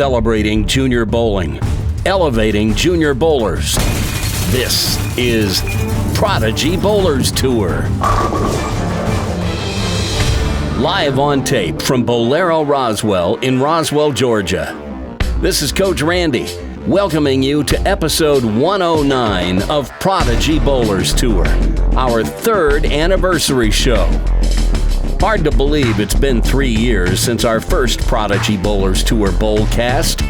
celebrating junior bowling, elevating junior bowlers. This is Prodigy Bowlers Tour. Live on tape from Bolero Roswell in Roswell, Georgia. This is Coach Randy, welcoming you to episode 109 of Prodigy Bowlers Tour, our third anniversary show. Hard to believe it's been 3 years since our first Prodigy Bowlers Tour bowlcast,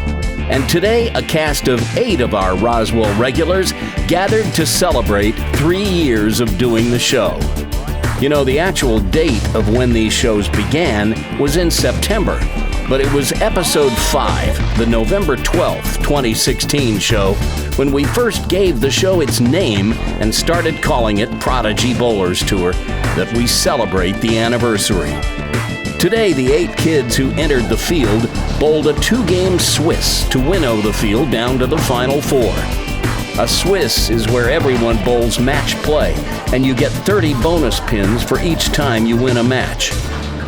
and today a cast of 8 of our Roswell regulars gathered to celebrate 3 years of doing the show. You know, the actual date of when these shows began was in September, but it was episode 5, the November 12th, 2016 show, when we first gave the show its name and started calling it Prodigy Bowlers Tour, that we celebrate the anniversary. Today, the 8 kids who entered the field bowled a 2-game Swiss to winnow the field down to the final 4. A Swiss is where everyone bowls match play, and you get 30 bonus pins for each time you win a match.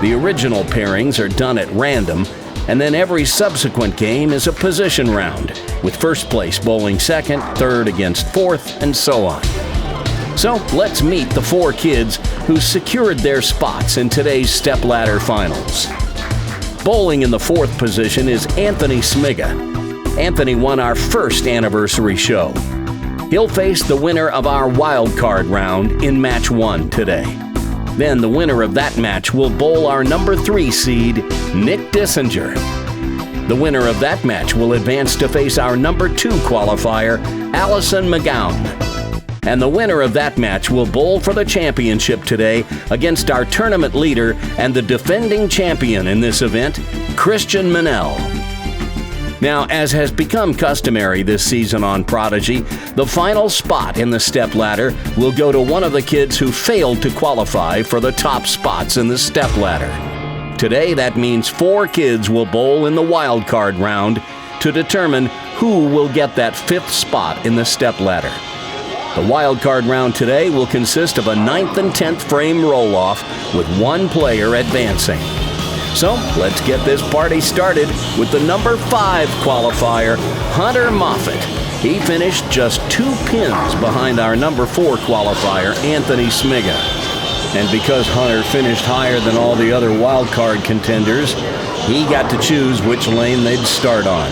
The original pairings are done at random, and then every subsequent game is a position round, with first place bowling second, third against fourth, and so on. So let's meet the 4 kids who secured their spots in today's Stepladder finals. Bowling in the 4th position is Anthony Smiga. Anthony won our first anniversary show. He'll face the winner of our wild card round in match 1 today. Then the winner of that match will bowl our number 3 seed, Nick Dissinger. The winner of that match will advance to face our number 2 qualifier, Alison McGowan. And the winner of that match will bowl for the championship today against our tournament leader and the defending champion in this event, Christian Manel. Now, as has become customary this season on Prodigy, the final spot in the stepladder will go to one of the kids who failed to qualify for the top spots in the stepladder. Today, that means 4 kids will bowl in the wild card round to determine who will get that 5th spot in the stepladder. The wild card round today will consist of a 9th and 10th frame roll-off with 1 player advancing. So let's get this party started with the number 5 qualifier, Hunter Moffitt. He finished just 2 pins behind our number 4 qualifier, Anthony Smiga. And because Hunter finished higher than all the other wild card contenders, he got to choose which lane they'd start on.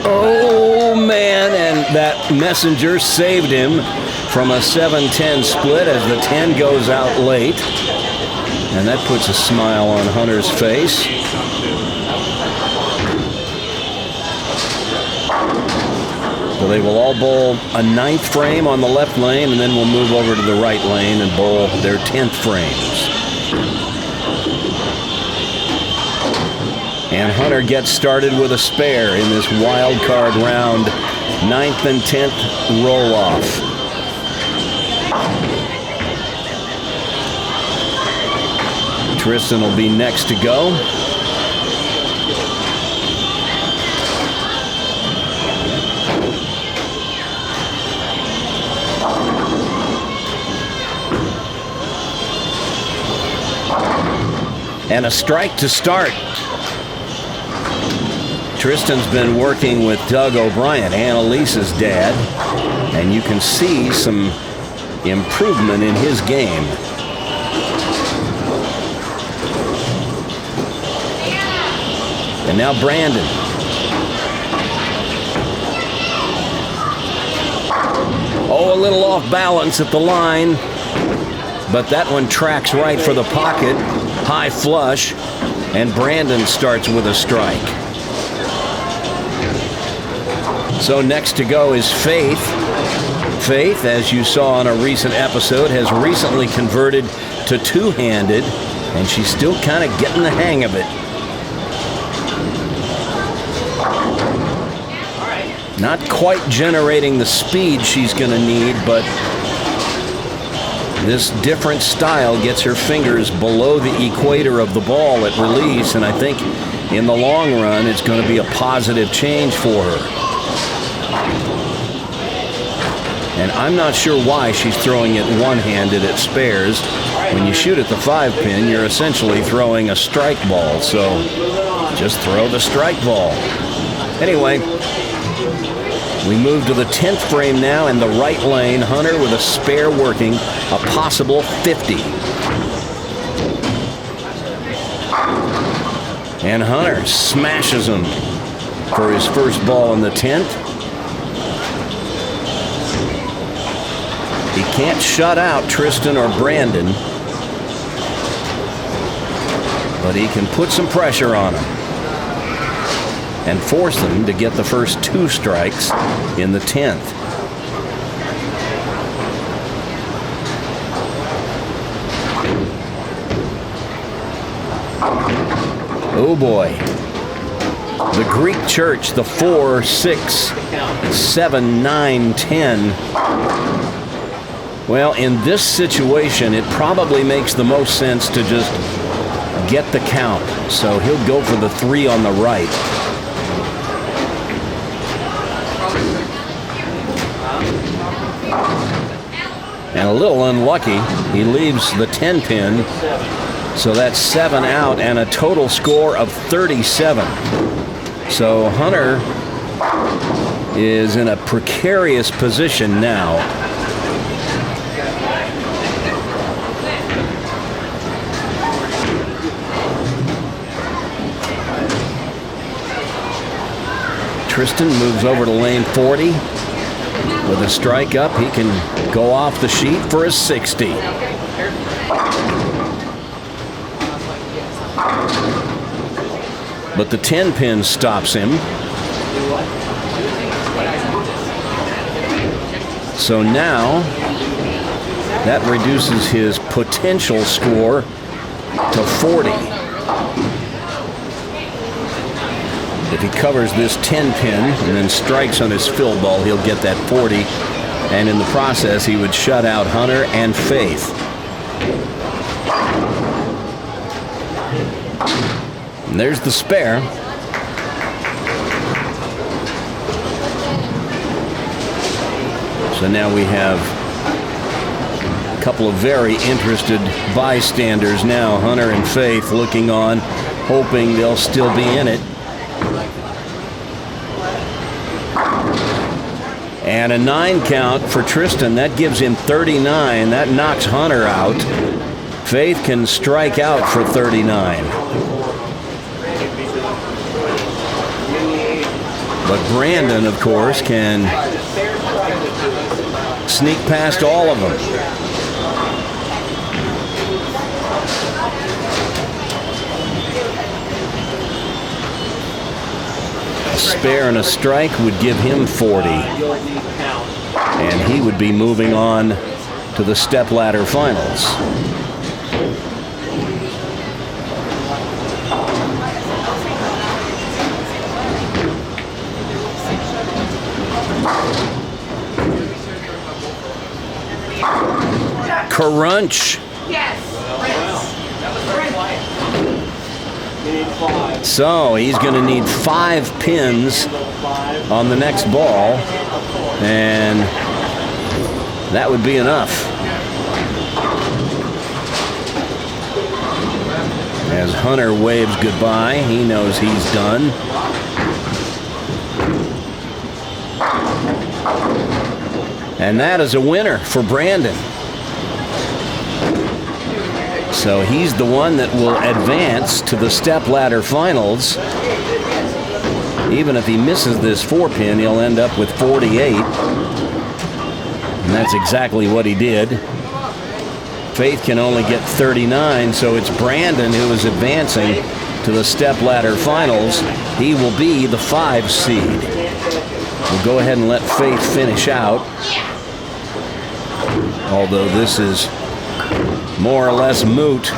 Oh man, and that messenger saved him from a 7-10 split as the 10 goes out late. And that puts a smile on Hunter's face. So they will all bowl a 9th frame on the left lane, and then we'll move over to the right lane and bowl their 10th frames. And Hunter gets started with a spare in this wild card round, 9th and 10th roll-off. Tristan will be next to go. And a strike to start. Tristan's been working with Doug O'Brien, Annalise's dad, and you can see some improvement in his game. And now Brandon. Oh, a little off balance at the line, but that one tracks right for the pocket. High flush, and Brandon starts with a strike. So next to go is Faith. Faith, as you saw on a recent episode, has recently converted to 2-handed, and she's still kind of getting the hang of it. Not quite generating the speed she's going to need, but this different style gets her fingers below the equator of the ball at release, and I think in the long run it's going to be a positive change for her. And I'm not sure why she's throwing it one-handed at spares. When you shoot at the 5-pin, you're essentially throwing a strike ball, so just throw the strike ball. Anyway, we move to the 10th frame now in the right lane. Hunter with a spare working, a possible 50. And Hunter smashes him for his first ball in the 10th. He can't shut out Tristan or Brandon, but he can put some pressure on them and force them to get the first 2 strikes in the 10th. Oh boy. The Greek church, the 4, 6, 7, 9, 10. Well, in this situation, it probably makes the most sense to just get the count. So he'll go for the 3 on the right. And a little unlucky, he leaves the 10 pin. So that's 7 out and a total score of 37. So Hunter is in a precarious position now. Tristan moves over to lane 40. With a strike up, he can go off the sheet for a 60. But the 10 pin stops him. So now that reduces his potential score to 40. If he covers this 10 pin and then strikes on his fill ball, he'll get that 40. And in the process, he would shut out Hunter and Faith. And there's the spare. So now we have a couple of very interested bystanders now. Hunter and Faith looking on, hoping they'll still be in it. And a 9 count for Tristan. That gives him 39. That knocks Hunter out. Faith can strike out for 39. But Brandon, of course, can sneak past all of them. A spare and a strike would give him 40. And he would be moving on to the Stepladder finals. Crunch. So he's going to need 5 pins on the next ball, and that would be enough. As Hunter waves goodbye, he knows he's done. And that is a winner for Brandon. So he's the one that will advance to the Stepladder finals. Even if he misses this 4-pin, he'll end up with 48. And that's exactly what he did. Faith can only get 39, so it's Brandon who is advancing to the Stepladder finals. He will be the 5 seed. We'll go ahead and let Faith finish out. Although this is more or less moot.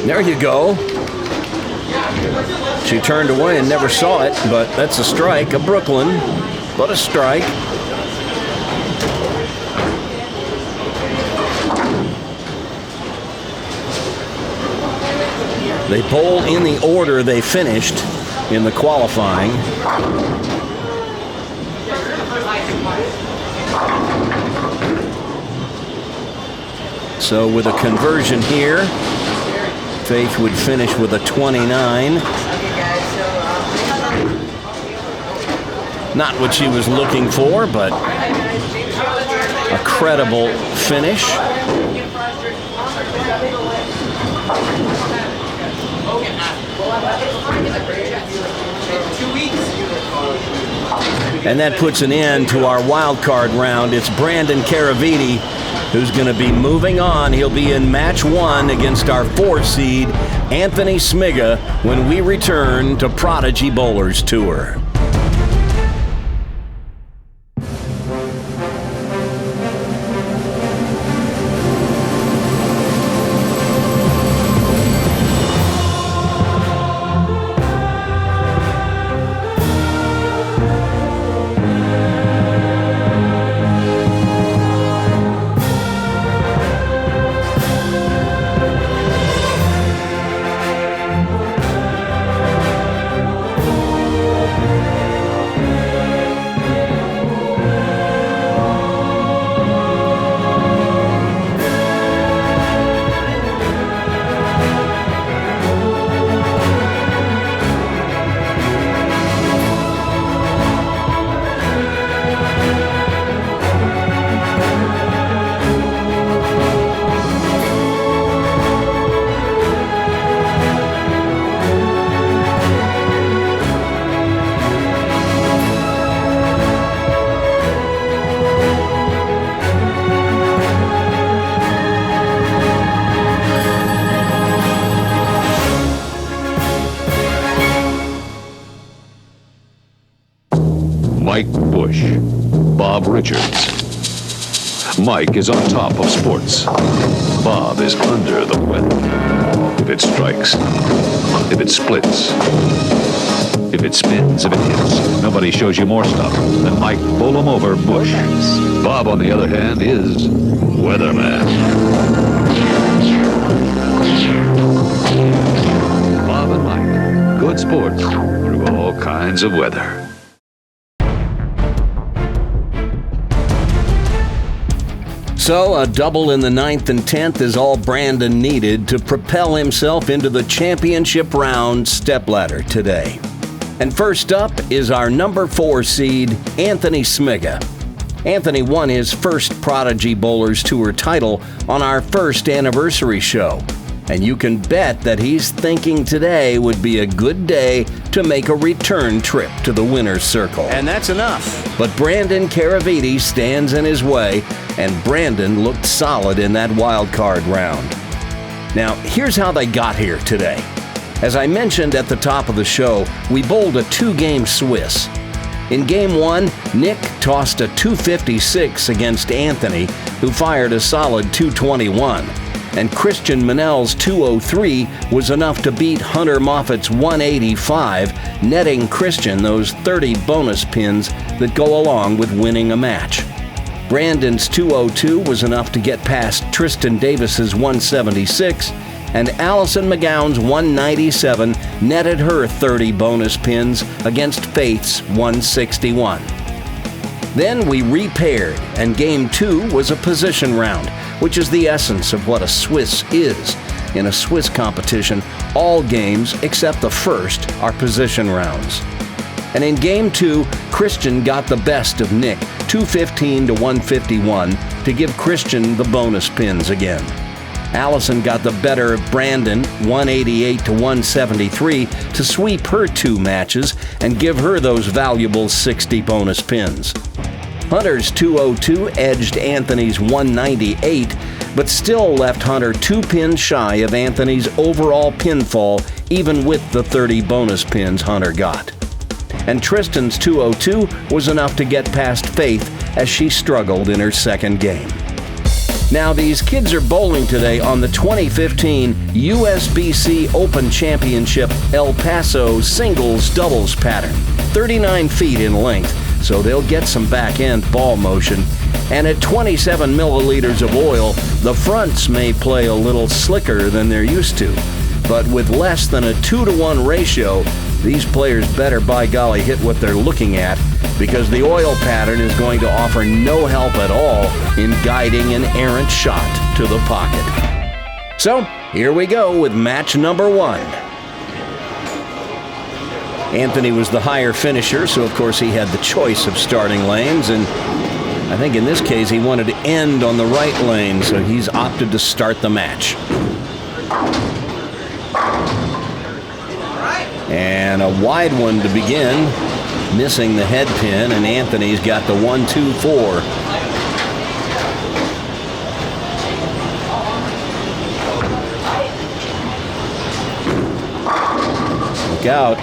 There you go. She turned away and never saw it, but that's a strike, a Brooklyn, but a strike. They bowled in the order they finished in the qualifying. So with a conversion here, Faith would finish with a 29. Not what she was looking for, but a credible finish. And that puts an end to our wild card round. It's Brandon Caraviti who's going to be moving on. He'll be in match 1 against our 4 seed, Anthony Smiga, when we return to Prodigy Bowlers Tour. Mike Bush, Bob Richards. Mike is on top of sports. Bob is under the weather. If it strikes, if it splits, if it spins, if it hits, nobody shows you more stuff than Mike Bowl-em-over Bush. Bob, on the other hand, is weatherman. Bob and Mike, good sports through all kinds of weather. So a double in the 9th and 10th is all Brandon needed to propel himself into the championship round stepladder today. And first up is our number 4 seed, Anthony Smiga. Anthony won his first Prodigy Bowlers Tour title on our first anniversary show. And you can bet that he's thinking today would be a good day to make a return trip to the winner's circle. And that's enough. But Brandon Caraviti stands in his way, and Brandon looked solid in that wild card round. Now, here's how they got here today. As I mentioned at the top of the show, we bowled a 2-game Swiss. In Game 1, Nick tossed a 256 against Anthony, who fired a solid 221. And Christian Manel's 203 was enough to beat Hunter Moffat's 185, netting Christian those 30 bonus pins that go along with winning a match. Brandon's 202 was enough to get past Tristan Davis's 176, and Alison McGowan's 197 netted her 30 bonus pins against Faith's 161. Then we repaired, and Game 2 was a position round, which is the essence of what a Swiss is. In a Swiss competition, all games except the first are position rounds. And in Game 2, Christian got the best of Nick, 215 to 151, to give Christian the bonus pins again. Alison got the better of Brandon, 188 to 173, to sweep her 2 matches and give her those valuable 60 bonus pins. Hunter's 202 edged Anthony's 198, but still left Hunter 2 pins shy of Anthony's overall pinfall, even with the 30 bonus pins Hunter got. And Tristan's 202 was enough to get past Faith as she struggled in her second game. Now, these kids are bowling today on the 2015 USBC Open Championship El Paso singles doubles pattern, 39 feet in length, so they'll get some back-end ball motion. And at 27 milliliters of oil, the fronts may play a little slicker than they're used to. But with less than a 2-to-1 ratio, these players better, by golly, hit what they're looking at, because the oil pattern is going to offer no help at all in guiding an errant shot to the pocket. So, Here we go with match number 1. Anthony was the higher finisher, so of course he had the choice of starting lanes, and I think in this case he wanted to end on the right lane, so he's opted to start the match. And a wide one to begin, missing the head pin, and Anthony's got the 1-2-4. Look out.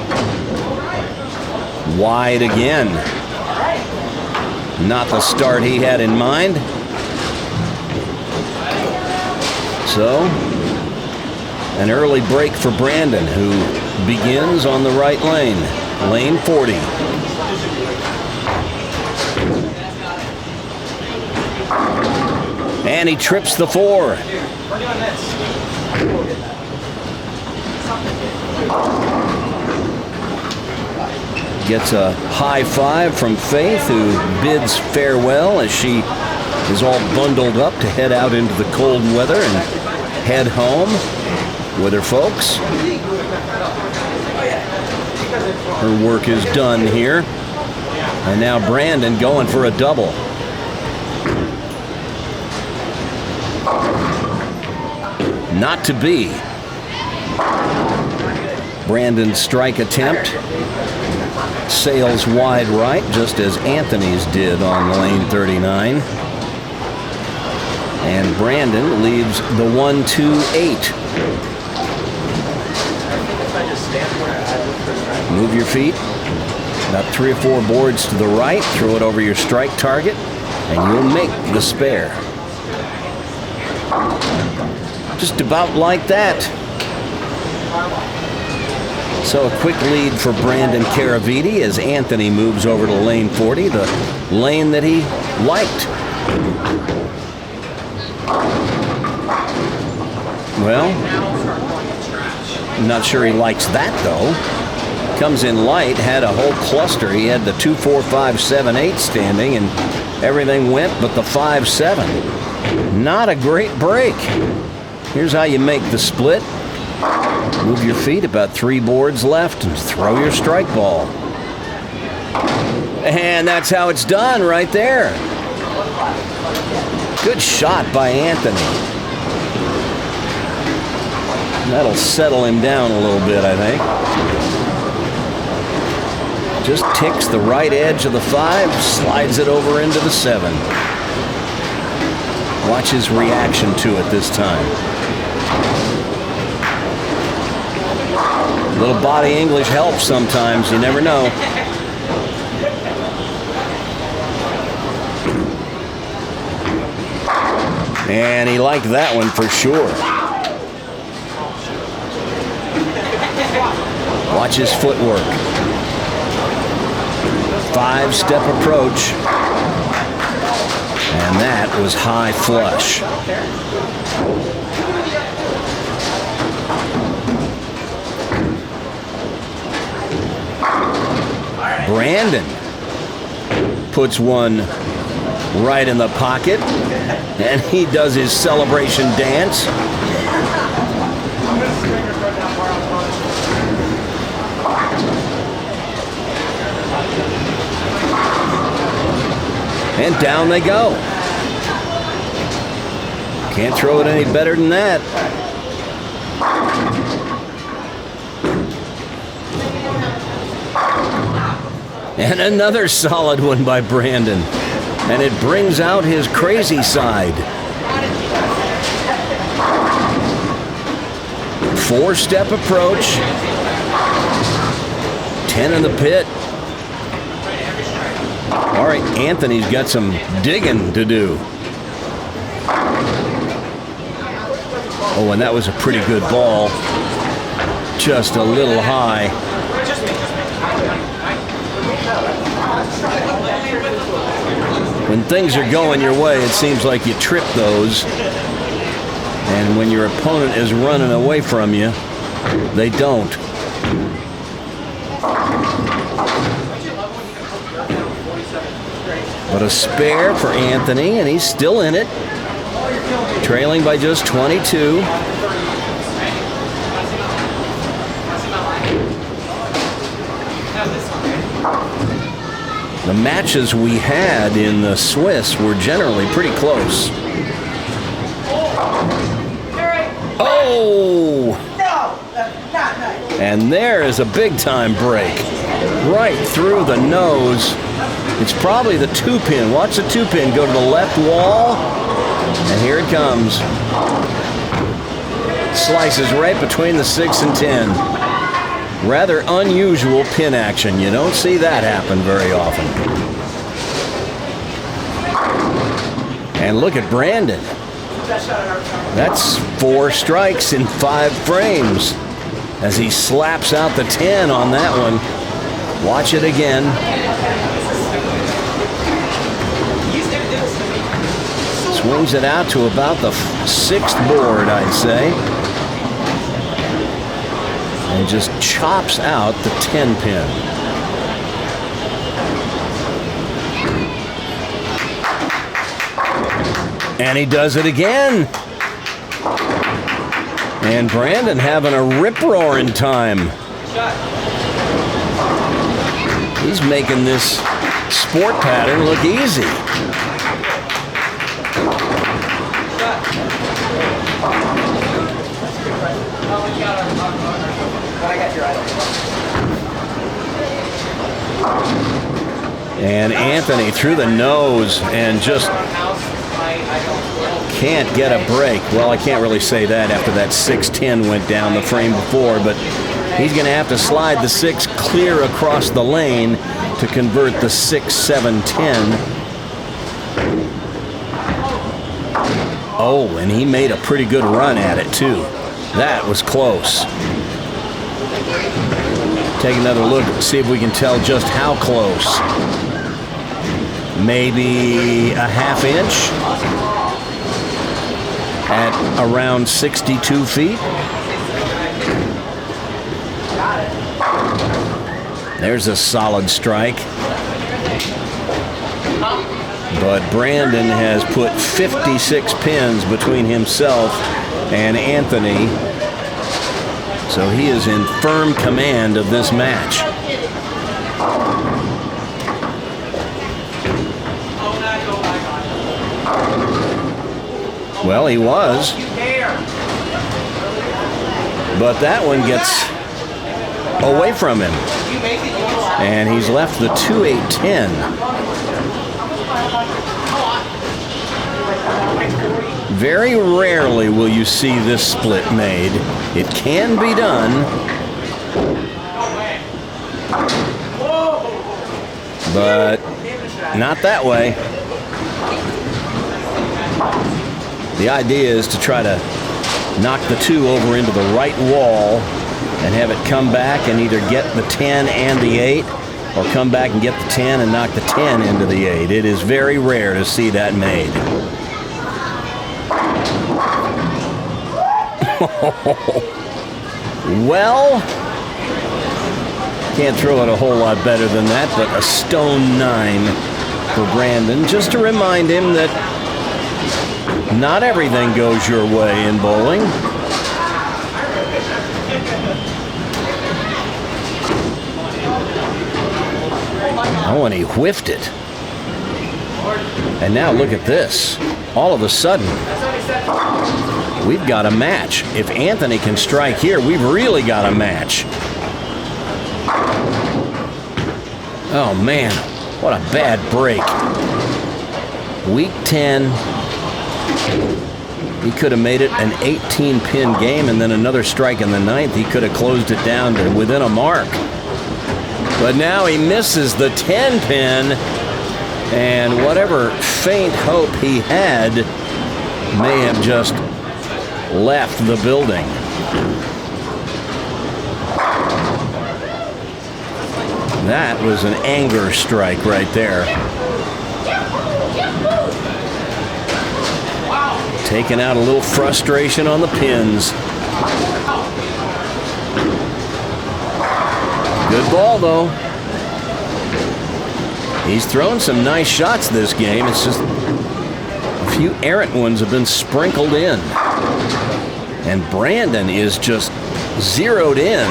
Wide again. Not the start he had in mind. So, an early break for Brandon, who begins on the right lane, lane 40. And he trips the 4. Gets a high five from Faith, who bids farewell as she is all bundled up to head out into the cold weather and head home with her folks. Her work is done here. And now Brandon going for a double. Not to be. Brandon's strike attempt sails wide right, just as Anthony's did on lane 39. And Brandon leaves the 1-2-8. Move your feet about 3 or 4 boards to the right, throw it over your strike target, and you'll make the spare. Just about like that. So a quick lead for Brandon Caraviti as Anthony moves over to lane 40, the lane that he liked. Well, I'm not sure he likes that, though. Comes in light, had a whole cluster. He had the 2-4-5-7-8 standing, and everything went but the 5-7. Not a great break. Here's how you make the split. Move your feet about 3 boards left and throw your strike ball. And that's how it's done right there. Good shot by Anthony. That'll settle him down a little bit, I think. Just ticks the right edge of the 5, slides it over into the 7. Watch his reaction to it this time. A little body English helps sometimes, you never know. And he liked that one for sure. Watch his footwork. 5-step approach. And that was high flush. Brandon puts one right in the pocket, and he does his celebration dance. And down they go. Can't throw it any better than that. And another solid one by Brandon. And it brings out his crazy side. 4-step approach. 10 in the pit. All right, Anthony's got some digging to do. Oh, and that was a pretty good ball. Just a little high. When things are going your way, it seems like you trip those. And when your opponent is running away from you, they don't. But a spare for Anthony, and he's still in it. Trailing by just 22. The matches we had in the Swiss were generally pretty close. Oh! And there is a big-time break. Right through the nose. It's probably the 2-pin. Watch the 2-pin go to the left wall. And here it comes. Slices right between the 6 and 10. Rather unusual pin action. You don't see that happen very often. And look at Brandon. That's 4 strikes in 5 frames as he slaps out the 10 on that one. Watch it again. Swings it out to about the 6th board, I'd say. And just chops out the 10 pin. And he does it again. And Brandon having a rip-roaring time. He's making this sport pattern look easy. And Anthony through the nose and just can't get a break. Well, I can't really say that after that 6-10 went down the frame before, but he's going to have to slide the 6 clear across the lane to convert the 6-7-10. Oh, and he made a pretty good run at it, too. That was close. Take another look, see if we can tell just how close. Maybe a ½ inch at around 62 feet. There's a solid strike. But Brandon has put 56 pins between himself and Anthony. So he is in firm command of this match. Well, he was. But that one gets away from him. And he's left the 2-8-10. Very rarely will you see this split made. It can be done. But not that way. The idea is to try to knock the 2 over into the right wall and have it come back and either get the 10 and the 8 or come back and get the 10 and knock the 10 into the 8. It is very rare to see that made. Well, can't throw it a whole lot better than that, but a stone 9 for Brandon, just to remind him that not everything goes your way in bowling. Oh, and he whiffed it. And now look at this. All of a sudden, we've got a match. If Anthony can strike here, we've really got a match. Oh, man. What a bad break. Week 10. He could have made it an 18-pin game and then another strike in the 9th. He could have closed it down to within a mark. But now he misses the 10-pin, and whatever faint hope he had may have just left the building. That was an anger strike right there. Taking out a little frustration on the pins. Good ball, though. He's thrown some nice shots this game. It's just a few errant ones have been sprinkled in. And Brandon is just zeroed in.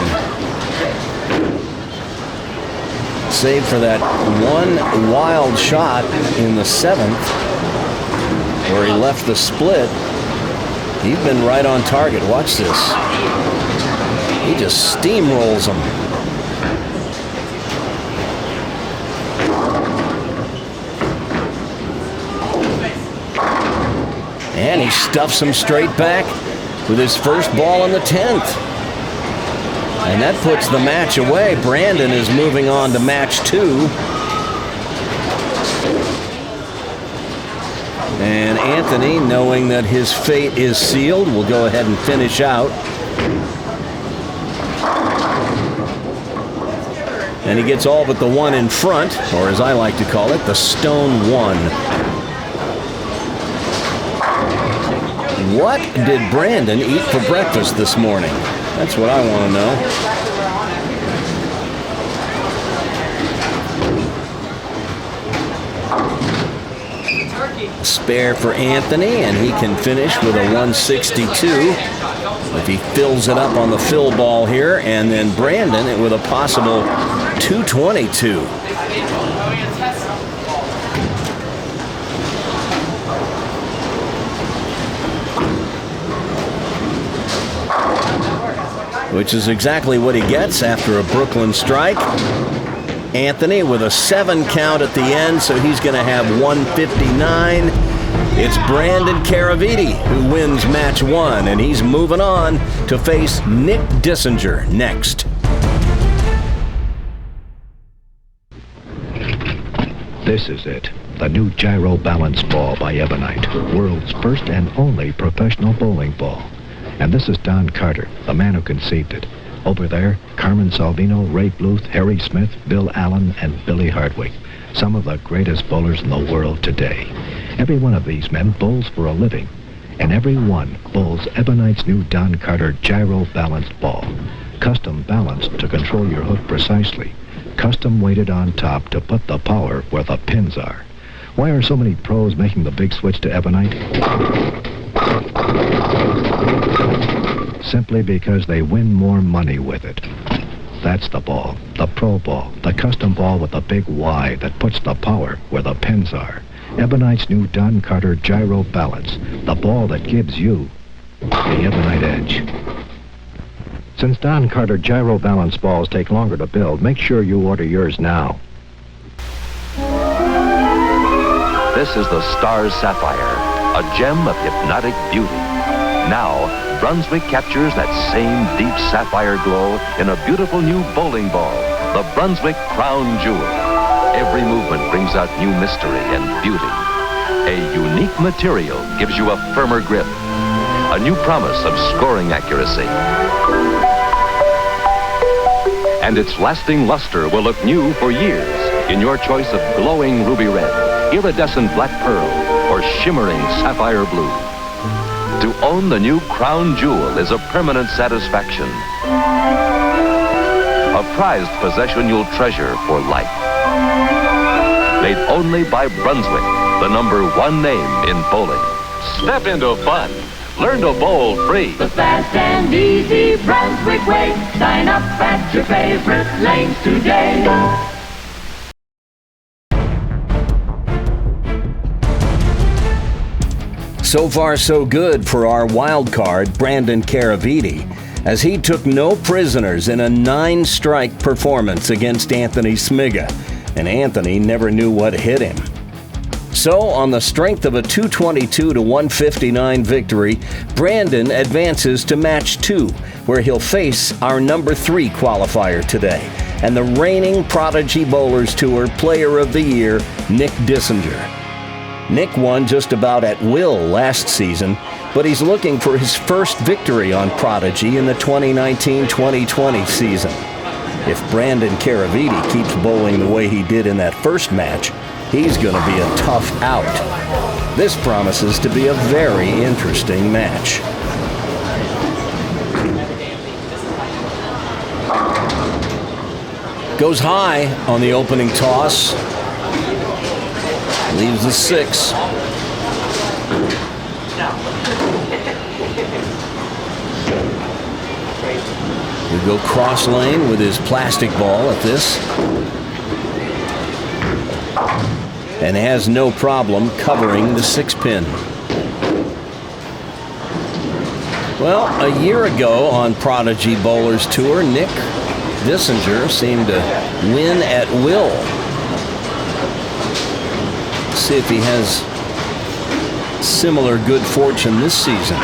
Save for that one wild shot in the 7th, where he left the split. He's been right on target. Watch this. He just steamrolls him. And he stuffs him straight back with his first ball in the 10th. And that puts the match away. Brandon is moving on to match 2. And Anthony, knowing that his fate is sealed, will go ahead and finish out. And he gets all but the 1 in front, or as I like to call it, the stone 1. What did Brandon eat for breakfast this morning? That's what I want to know. Spare for Anthony, and he can finish with a 162 if he fills it up on the fill ball here, and then Brandon with a possible 222. Which is exactly what he gets after a Brooklyn strike. Anthony with a 7 count at the end, so he's going to have 159. It's Brandon Caraviti who wins match 1, and he's moving on to face Nick Dissinger next. This is it, the new gyro balance ball by Ebonite, world's first and only professional bowling ball. And this is Don Carter, the man who conceived it. Over there, Carmen Salvino, Ray Bluth, Harry Smith, Bill Allen, and Billy Hardwick. Some of the greatest bowlers in the world today. Every one of these men bowls for a living. And every one bowls Ebonite's new Don Carter gyro balanced ball. Custom balanced to control your hook precisely. Custom weighted on top to put the power where the pins are. Why are so many pros making the big switch to Ebonite? Simply because they win more money with it. That's the ball, the pro ball, the custom ball with the big Y that puts the power where the pins are. Ebonite's new Don Carter Gyro Balance, the ball that gives you the Ebonite edge. Since Don Carter Gyro Balance balls take longer to build, make sure you order yours now. This is the Star Sapphire, a gem of hypnotic beauty. Now, Brunswick captures that same deep sapphire glow in a beautiful new bowling ball, the Brunswick Crown Jewel. Every movement brings out new mystery and beauty. A unique material gives you a firmer grip, a new promise of scoring accuracy. And its lasting luster will look new for years in your choice of glowing ruby red, iridescent black pearl, or shimmering sapphire blue. To own the new Crown Jewel is a permanent satisfaction. A prized possession you'll treasure for life. Made only by Brunswick, the #1 name in bowling. Step into fun. Learn to bowl free. The fast and easy Brunswick way. Sign up at your favorite lanes today. So far, so good for our wild card, Brandon Caraviti, as he took no prisoners in a 9-strike performance against Anthony Smiga, and Anthony never knew what hit him. So, on the strength of a 222 to 159 victory, Brandon advances to match 2, where he'll face our #3 qualifier today, and the reigning Prodigy Bowlers Tour Player of the Year, Nick Dissinger. Nick won just about at will last season, but he's looking for his first victory on Prodigy in the 2019-2020 season. If Brandon Caraviti keeps bowling the way he did in that first match, he's going to be a tough out. This promises to be a very interesting match. Goes high on the opening toss. Leaves the 6. He'll go cross lane with his plastic ball at this. and has no problem covering the 6-pin. Well, a year ago on Prodigy Bowlers Tour, Nick Dissinger seemed to win at will. See if he has similar good fortune this season.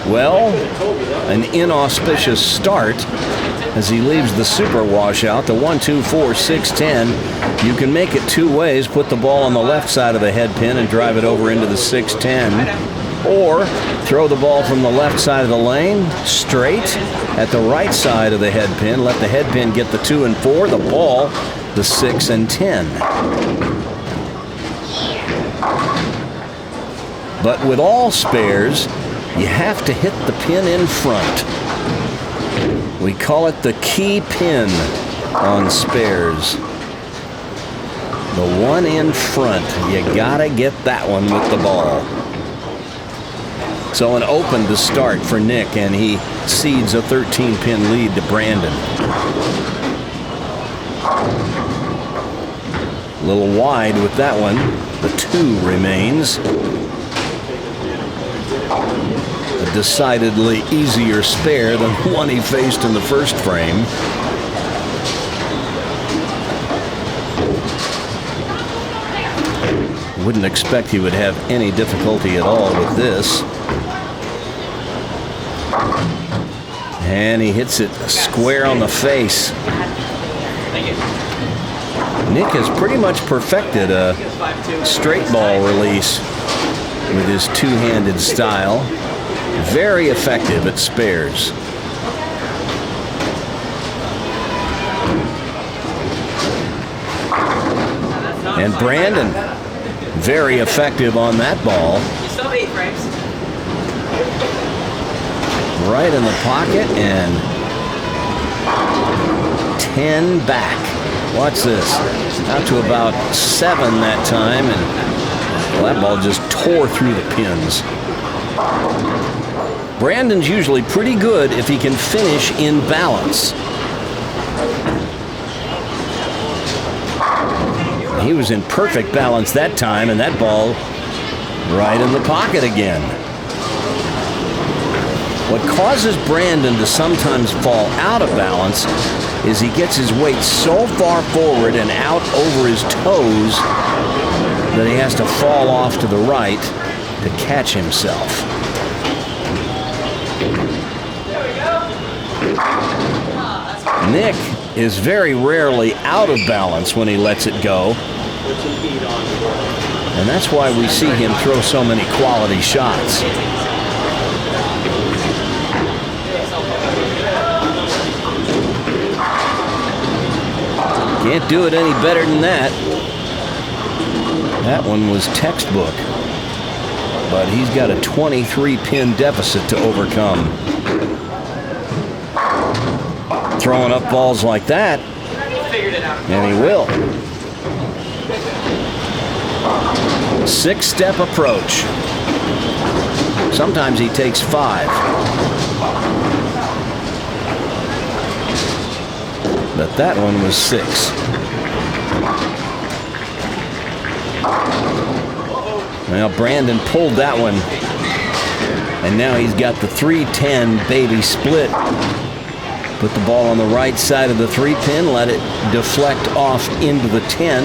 Well, an inauspicious start as he leaves the super washout, the 1, 2, 4, 6, 10. You can make it two ways. Put the ball on the left side of the head pin and drive it over into the 6, 10. Or throw the ball from the left side of the lane straight at the right side of the head pin. Let the head pin get the 2 and 4, the ball, the 6 and 10. But with all spares, you have to hit the pin in front. We call it the key pin on spares. The one in front. You gotta get that one with the ball. So an open to start for Nick, and he cedes a 13-pin lead to Brandon. A little wide with that one. The 2 remains. A decidedly easier spare than the one he faced in the first frame. Wouldn't expect he would have any difficulty at all with this. And he hits it square on the face. Nick has pretty much perfected a straight ball release with his two-handed style. Very effective at spares. And Brandon, very effective on that ball. Still 8 frames. Right in the pocket and 10 back. Watch this. Out to about 7 that time, and well, that ball just tore through the pins. Brandon's usually pretty good if he can finish in balance. He was in perfect balance that time, and that ball right in the pocket again. What causes Brandon to sometimes fall out of balance is he gets his weight so far forward and out over his toes that he has to fall off to the right to catch himself. Nick is very rarely out of balance when he lets it go. And that's why we see him throw so many quality shots. Can't do it any better than that. That one was textbook. But he's got a 23-pin deficit to overcome. Throwing up balls like that, and he will. 6-step approach. Sometimes he takes 5. But that one was 6. Well, Brandon pulled that one, and now he's got the 3-10 baby split. Put the ball on the right side of the 3-pin, let it deflect off into the 10.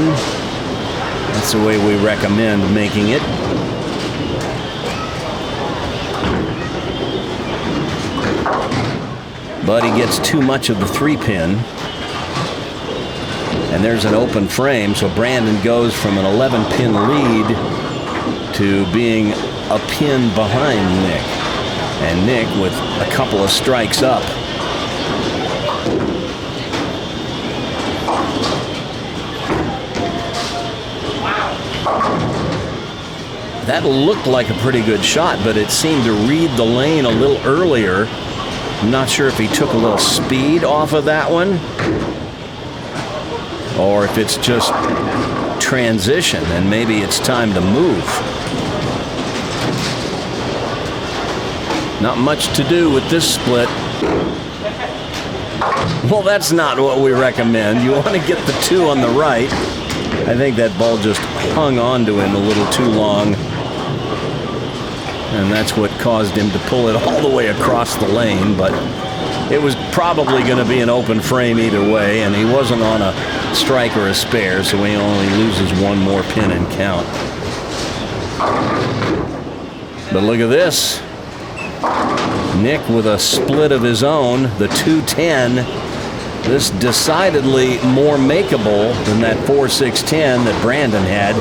That's the way we recommend making it. But he gets too much of the 3-pin. And there's an open frame, so Brandon goes from an 11-pin lead to being a pin behind Nick. And Nick with a couple of strikes up. That looked like a pretty good shot, but it seemed to read the lane a little earlier. I'm not sure if he took a little speed off of that one, or if it's just transition and maybe it's time to move. Not much to do with this split. Well, that's not what we recommend. You want to get the 2 on the right. I think that ball just hung on to him a little too long. And that's what caused him to pull it all the way across the lane. But it was probably going to be an open frame either way. And he wasn't on a strike or a spare, so he only loses 1 more pin and count. But look at this. Nick with a split of his own, the 2-10. This decidedly more makeable than that 4-6-10 that Brandon had.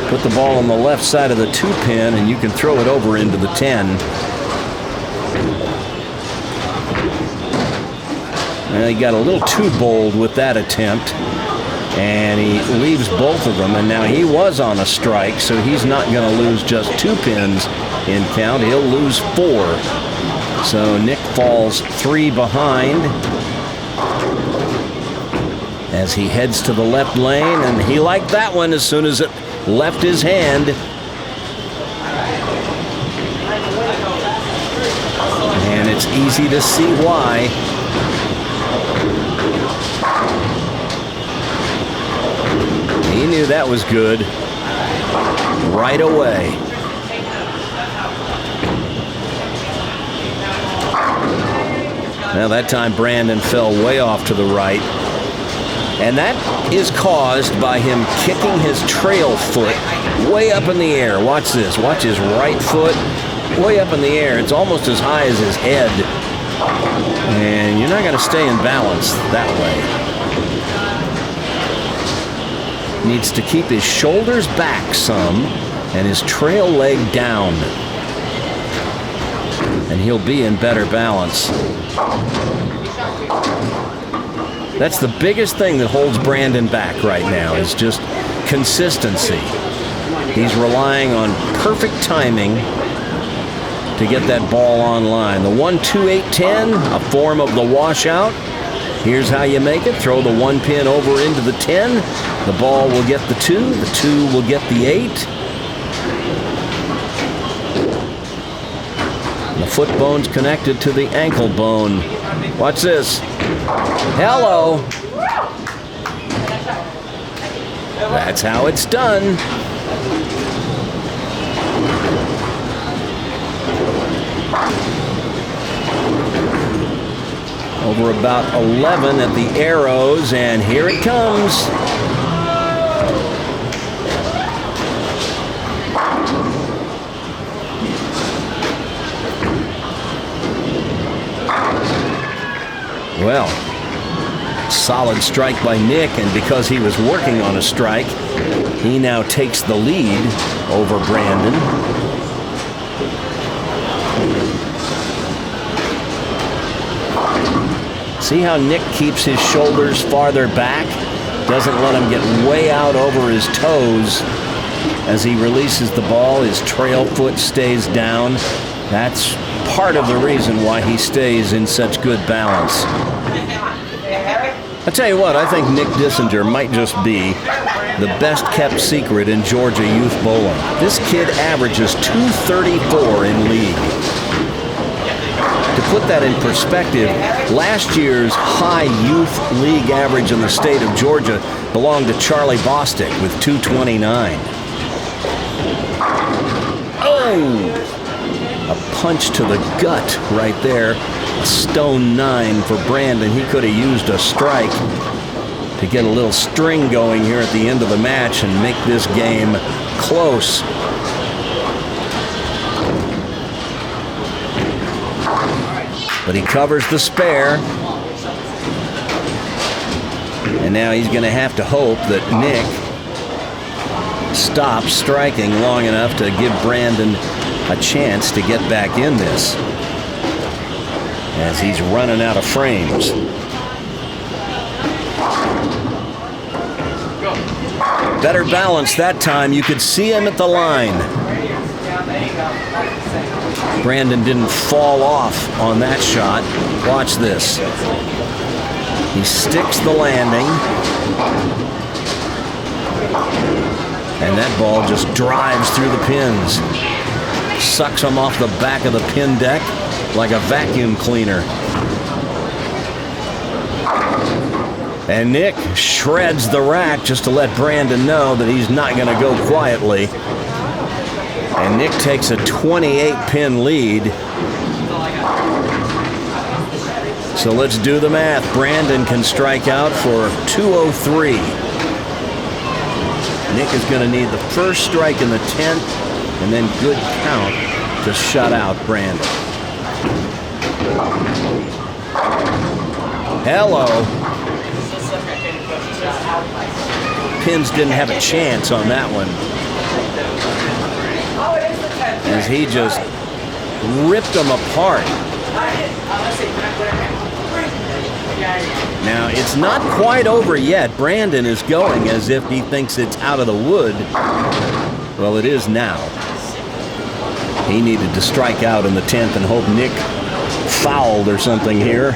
Put the ball on the left side of the 2-pin and you can throw it over into the 10. Well, he got a little too bold with that attempt. And he leaves both of them, and now he was on a strike, so he's not going to lose just 2 pins in count. He'll lose 4. So Nick falls 3 behind as he heads to the left lane, and he liked that one as soon as it left his hand. And it's easy to see why. He knew that was good right away. Now that time Brandon fell way off to the right. And that is caused by him kicking his trail foot way up in the air. Watch this. Watch his right foot way up in the air. It's almost as high as his head. And you're not going to stay in balance that way. Needs to keep his shoulders back some and his trail leg down. And he'll be in better balance. That's the biggest thing that holds Brandon back right now, is just consistency. He's relying on perfect timing to get that ball on line. The 1-2-8-10, a form of the washout. Here's how you make it. Throw the 1 pin over into the 10. The ball will get the 2. The 2 will get the 8. The foot bone's connected to the ankle bone. Watch this. Hello. That's how it's done. Over about 11 at the arrows, and here it comes. Well, solid strike by Nick, and because he was working on a strike, he now takes the lead over Brandon. See how Nick keeps his shoulders farther back? Doesn't let him get way out over his toes. As he releases the ball, his trail foot stays down. That's part of the reason why he stays in such good balance. I tell you what, I think Nick Dissinger might just be the best kept secret in Georgia youth bowling. This kid averages .234 in league. To put that in perspective, last year's high youth league average in the state of Georgia belonged to Charlie Bostic with .229. Oh! A punch to the gut right there. A stone 9 for Brandon. He could have used a strike to get a little string going here at the end of the match and make this game close. But he covers the spare. And now he's going to have to hope that Nick stops striking long enough to give Brandon a chance to get back in this, as he's running out of frames. Better balance that time. You could see him at the line. Brandon didn't fall off on that shot. Watch this. He sticks the landing, and that ball just drives through the pins. Sucks them off the back of the pin deck like a vacuum cleaner. And Nick shreds the rack just to let Brandon know that he's not going to go quietly. And Nick takes a 28-pin lead. So let's do the math. Brandon can strike out for 203. Nick is going to need the first strike in the 10th and then good count to shut out Brandon. Hello. Pins didn't have a chance on that one, as he just ripped them apart. Now, it's not quite over yet. Brandon is going as if he thinks it's out of the wood. Well, it is now. He needed to strike out in the 10th and hope Nick fouled or something here,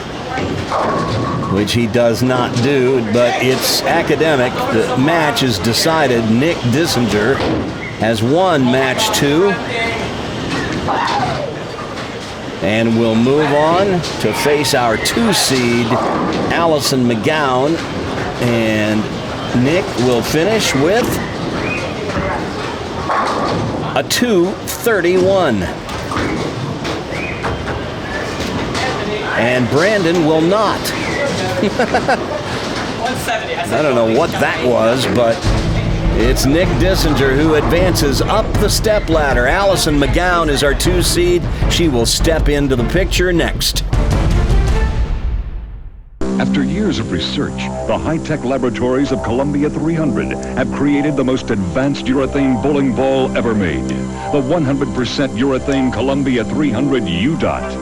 which he does not do, but it's academic. The match is decided. Nick Dissinger has won match 2. And we'll move on to face our 2 seed, Alison McGowan. And Nick will finish with a 231. And Brandon will not. I don't know what that was, but it's Nick Dissinger who advances up the step ladder. Alison McGowan is our 2 seed. She will step into the picture next. After years of research, the high-tech laboratories of Columbia 300 have created the most advanced urethane bowling ball ever made. The 100% urethane Columbia 300 U-Dot.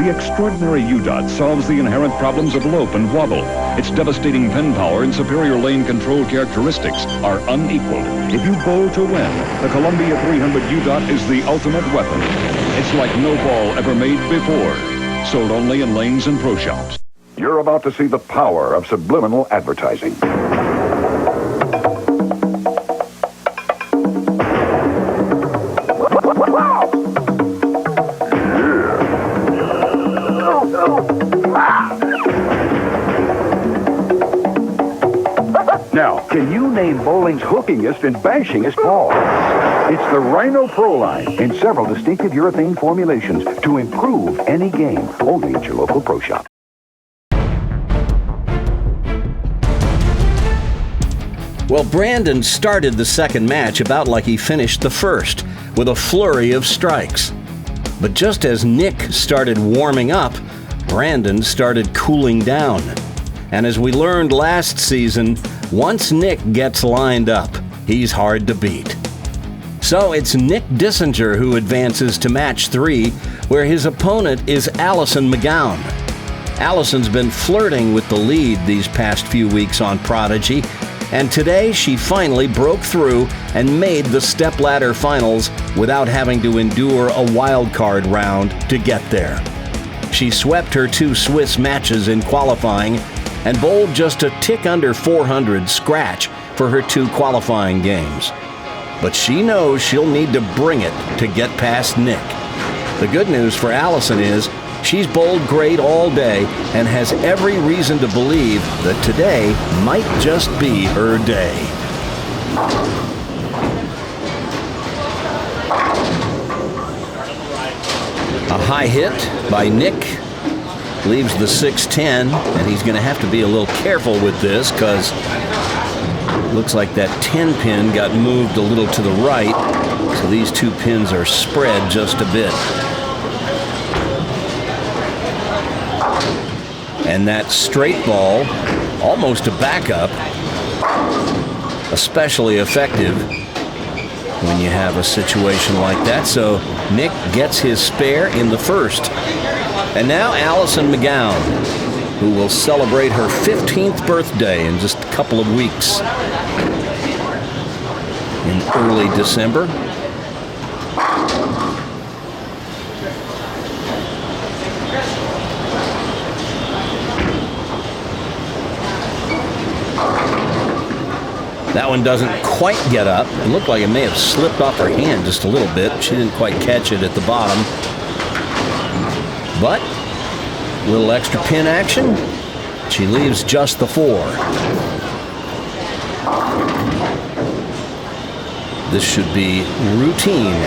The extraordinary U-Dot solves the inherent problems of lope and wobble. Its devastating pin power and superior lane control characteristics are unequaled. If you bowl to win, the Columbia 300 U-Dot is the ultimate weapon. It's like no ball ever made before. Sold only in lanes and pro shops. You're about to see the power of subliminal advertising. Now, can you name bowling's hookingest and bashingest ball? It's the Rhino Pro line in several distinctive urethane formulations to improve any game. Only at your local pro shop. Well, Brandon started the second match about like he finished the first, with a flurry of strikes. But just as Nick started warming up, Brandon started cooling down. And as we learned last season, once Nick gets lined up, he's hard to beat. So it's Nick Dissinger who advances to match 3, where his opponent is Alison McGowan. Alison's been flirting with the lead these past few weeks on Prodigy, and today she finally broke through and made the stepladder finals without having to endure a wild card round to get there. She swept her 2 Swiss matches in qualifying and bowled just a tick under 400 scratch for her 2 qualifying games. But she knows she'll need to bring it to get past Nick. The good news for Alison is she's bowled great all day and has every reason to believe that today might just be her day. A high hit by Nick leaves the 6-10, and he's going to have to be a little careful with this because it looks like that 10 pin got moved a little to the right, so these 2 pins are spread just a bit. And that straight ball, almost a backup, especially effective when you have a situation like that. So Nick gets his spare in the first. And now Alison McGowan, who will celebrate her 15th birthday in just a couple of weeks in early December. That one doesn't quite get up. It looked like it may have slipped off her hand just a little bit. She didn't quite catch it at the bottom. But a little extra pin action, She leaves just the 4. This should be routine.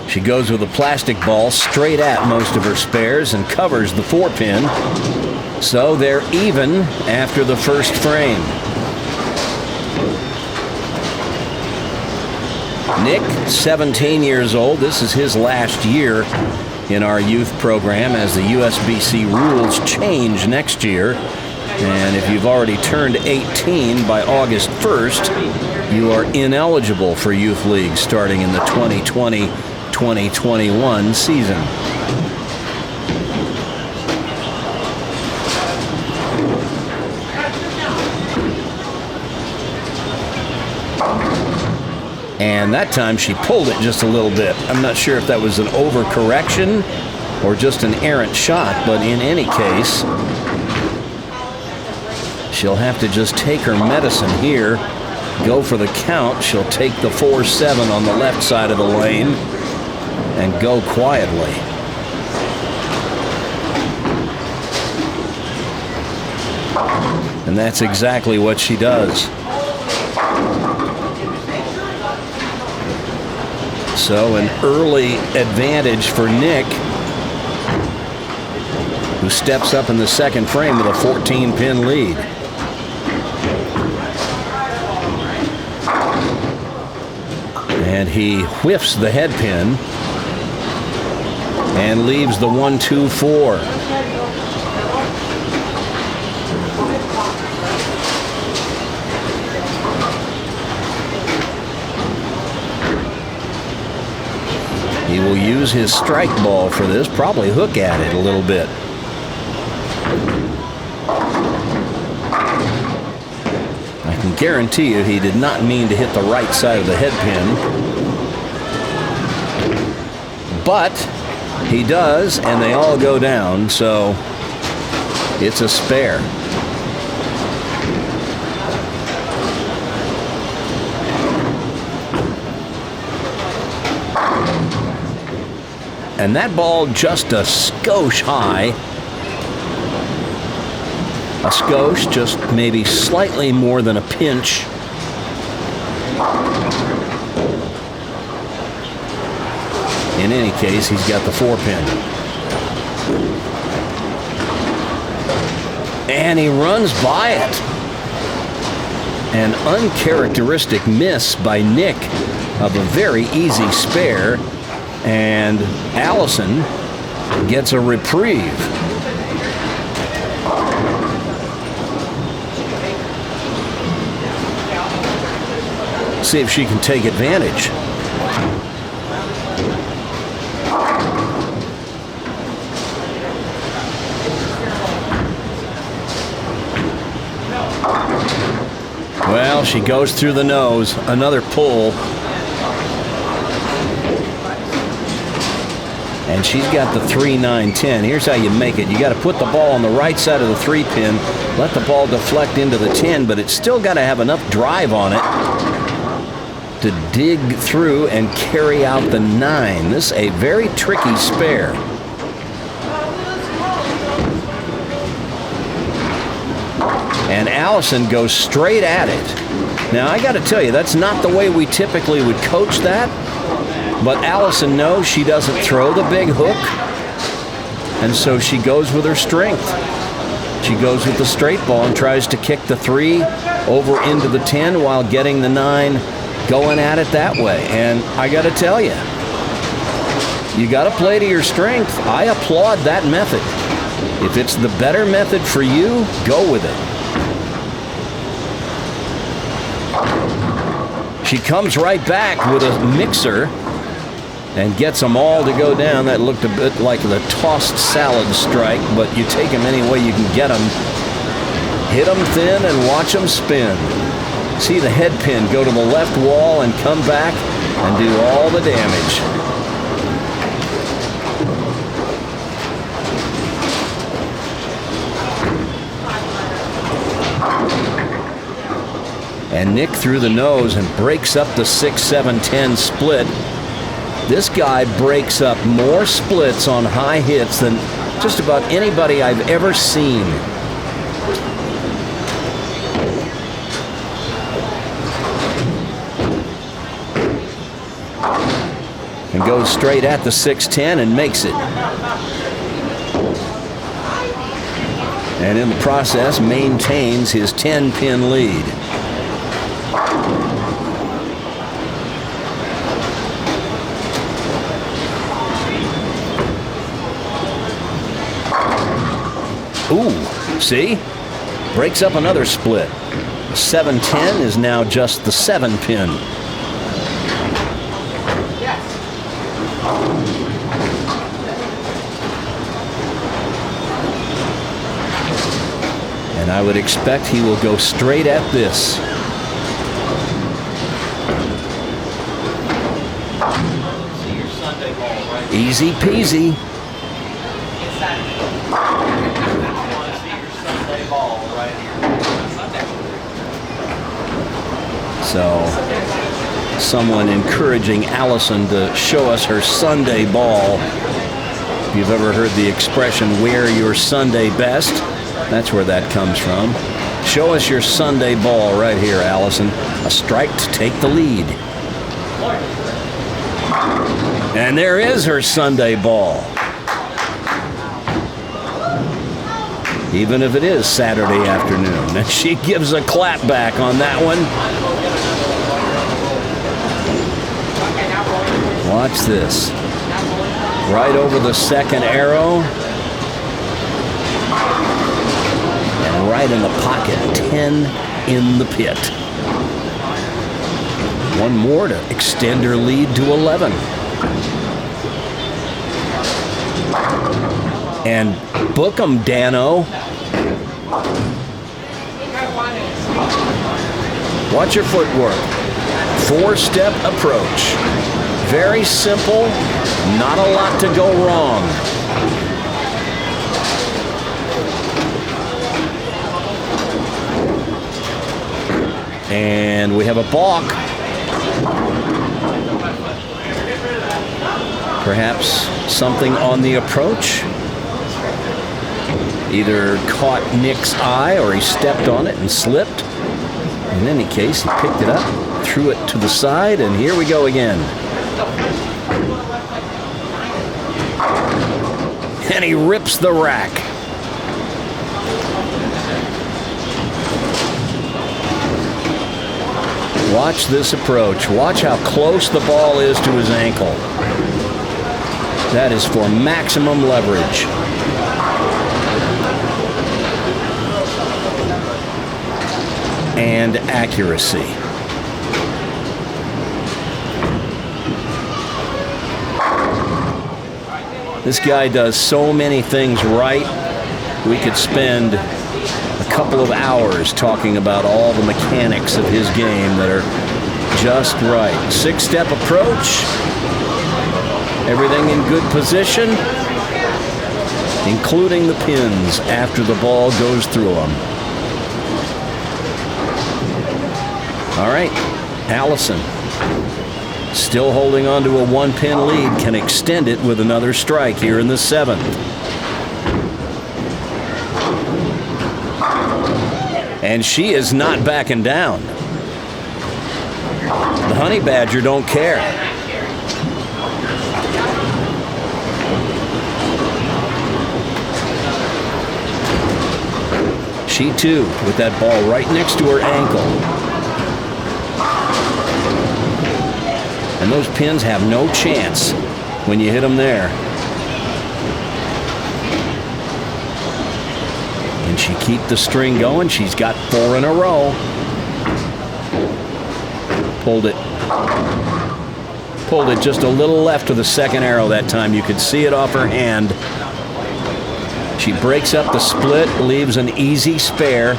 She goes with a plastic ball straight at most of her spares and covers the 4-pin. So they're even after the first frame. Nick, 17 years old. This is his last year in our youth program as the USBC rules change next year. And if you've already turned 18 by August 1st, you are ineligible for youth league starting in the 2020-2021 season. And that time she pulled it just a little bit. I'm not sure if that was an overcorrection or just an errant shot, but in any case, she'll have to just take her medicine here, go for the count. She'll take the 4-7 on the left side of the lane and go quietly. And that's exactly what she does. So an early advantage for Nick, who steps up in the second frame with a 14-pin lead. And he whiffs the head pin and leaves the 1-2-4. He will use his strike ball for this, probably hook at it a little bit. I can guarantee you he did not mean to hit the right side of the head pin. But he does, and they all go down, so it's a spare. And that ball just a skosh high. A skosh, just maybe slightly more than a pinch. In any case, he's got the 4-pin. And he runs by it. An uncharacteristic miss by Nick of a very easy spare. And Alison gets a reprieve. See if she can take advantage. Well, she goes through the nose. Another pull. And she's got the 3-9-10. Here's how you make it. You got to put the ball on the right side of the 3-pin, let the ball deflect into the 10, but it's still got to have enough drive on it to dig through and carry out the 9. This is a very tricky spare. And Alison goes straight at it. Now, I got to tell you, that's not the way we typically would coach that. But Alison knows she doesn't throw the big hook, and so she goes with her strength. She goes with the straight ball and tries to kick the 3 over into the 10 while getting the 9 going at it that way. And I got to tell you, you got to play to your strength. I applaud that method. If it's the better method for you, go with it. She comes right back with a mixer and gets them all to go down. That looked a bit like the tossed salad strike, but you take them any way you can get them. Hit them thin and watch them spin. See the head pin go to the left wall and come back and do all the damage. And Nick through the nose and breaks up the 6-7-10 split. This guy breaks up more splits on high hits than just about anybody I've ever seen. And goes straight at the 6-10 and makes it. And in the process, maintains his 10-pin lead. Ooh, see? Breaks up another split. 7-10 is now just the 7-pin. And I would expect he will go straight at this. Easy peasy. So, someone encouraging Alison to show us her Sunday ball. If you've ever heard the expression, wear your Sunday best, that's where that comes from. Show us your Sunday ball right here, Alison. A strike to take the lead. And there is her Sunday ball. Even if it is Saturday afternoon. And she gives a clap back on that one. Watch this. Right over the second arrow. And right in the pocket. 10 in the pit. One more to extend her lead to 11. And book 'em, Dano. Watch your footwork. 4-step approach. Very simple, not a lot to go wrong. And we have a balk. Perhaps something on the approach. Either caught Nick's eye or he stepped on it and slipped. In any case, he picked it up, threw it to the side, and here we go again. And he rips the rack. Watch this approach. Watch how close the ball is to his ankle. That is for maximum leverage. And accuracy. This guy does so many things right. We could spend a couple of hours talking about all the mechanics of his game that are just right. 6-step approach. Everything in good position, including the pins after the ball goes through them. All right, Alison, still holding on to a 1-pin lead, can extend it with another strike here in the 7th. And she is not backing down. The Honey Badger don't care. She too, with that ball right next to her ankle. And those pins have no chance when you hit them there. Can she keep the string going? She's got 4 in a row. Pulled it just a little left of the second arrow that time. You could see it off her hand. She breaks up the split, leaves an easy spare.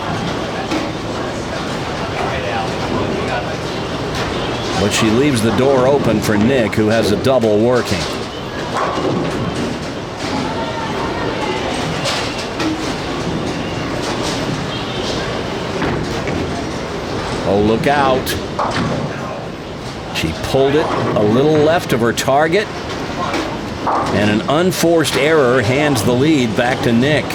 But she leaves the door open for Nick, who has a double working. Oh, look out. She pulled it a little left of her target, and an unforced error hands the lead back to Nick.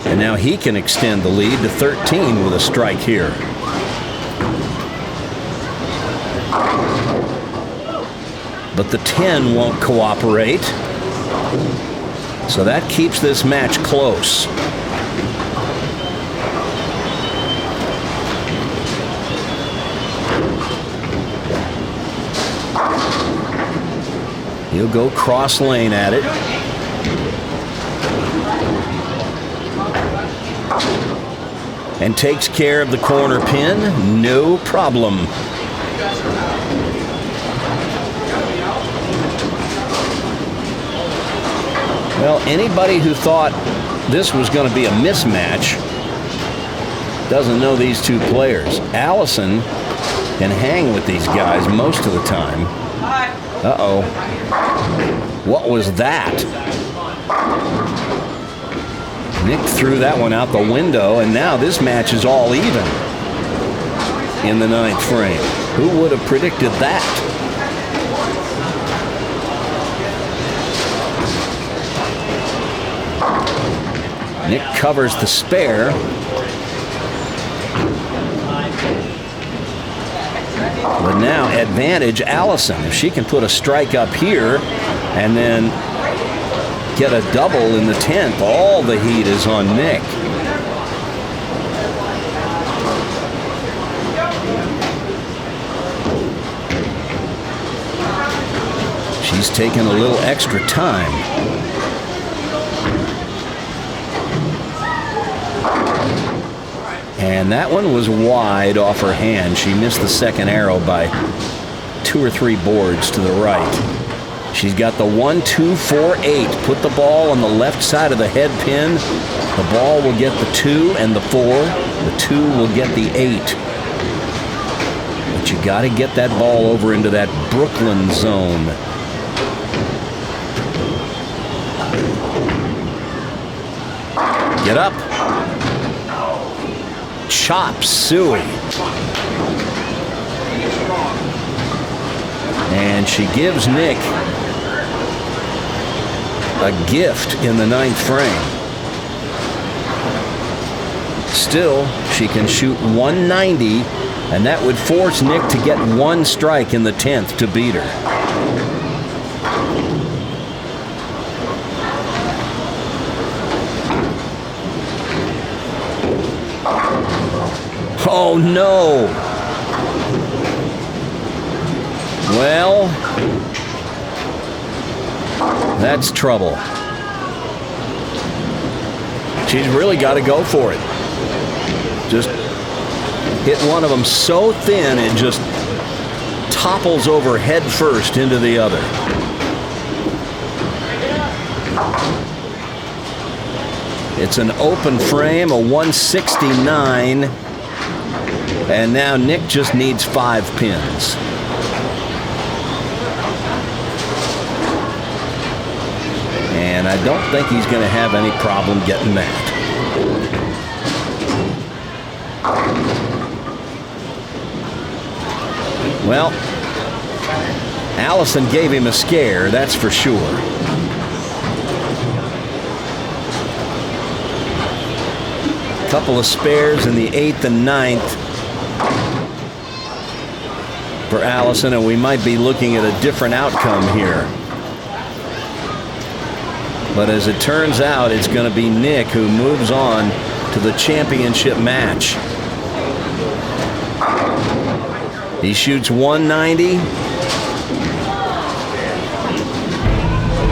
And now he can extend the lead to 13 with a strike here. But the 10 won't cooperate. So that keeps this match close. He'll go cross lane at it. And takes care of the corner pin, no problem. Well, anybody who thought this was going to be a mismatch doesn't know these two players. Alison can hang with these guys most of the time. Uh-oh. What was that? Nick threw that one out the window, and now this match is all even in the 9th frame. Who would have predicted that? Nick covers the spare. But now advantage Alison. If she can put a strike up here and then get a double in the 10th, all the heat is on Nick. She's taken a little extra time. And that one was wide off her hand. She missed the second arrow by 2 or 3 boards to the right. She's got the 1, 2, 4, 8. Put the ball on the left side of the head pin. The ball will get the 2 and the 4. The 2 will get the 8. But you got to get that ball over into that Brooklyn zone. Get up. Chop suey. And she gives Nick a gift in the 9th frame. Still, she can shoot 190, and that would force Nick to get 1 strike in the 10th to beat her. Oh, no. Well, that's trouble. She's really got to go for it. Just hit one of them so thin it just topples over head first into the other. It's an open frame, a 169. And now Nick just needs 5 pins. And I don't think he's going to have any problem getting that. Well, Alison gave him a scare, that's for sure. Couple of spares in the 8th and 9th for Alison, and we might be looking at a different outcome here. But as it turns out, it's going to be Nick who moves on to the championship match. He shoots 190.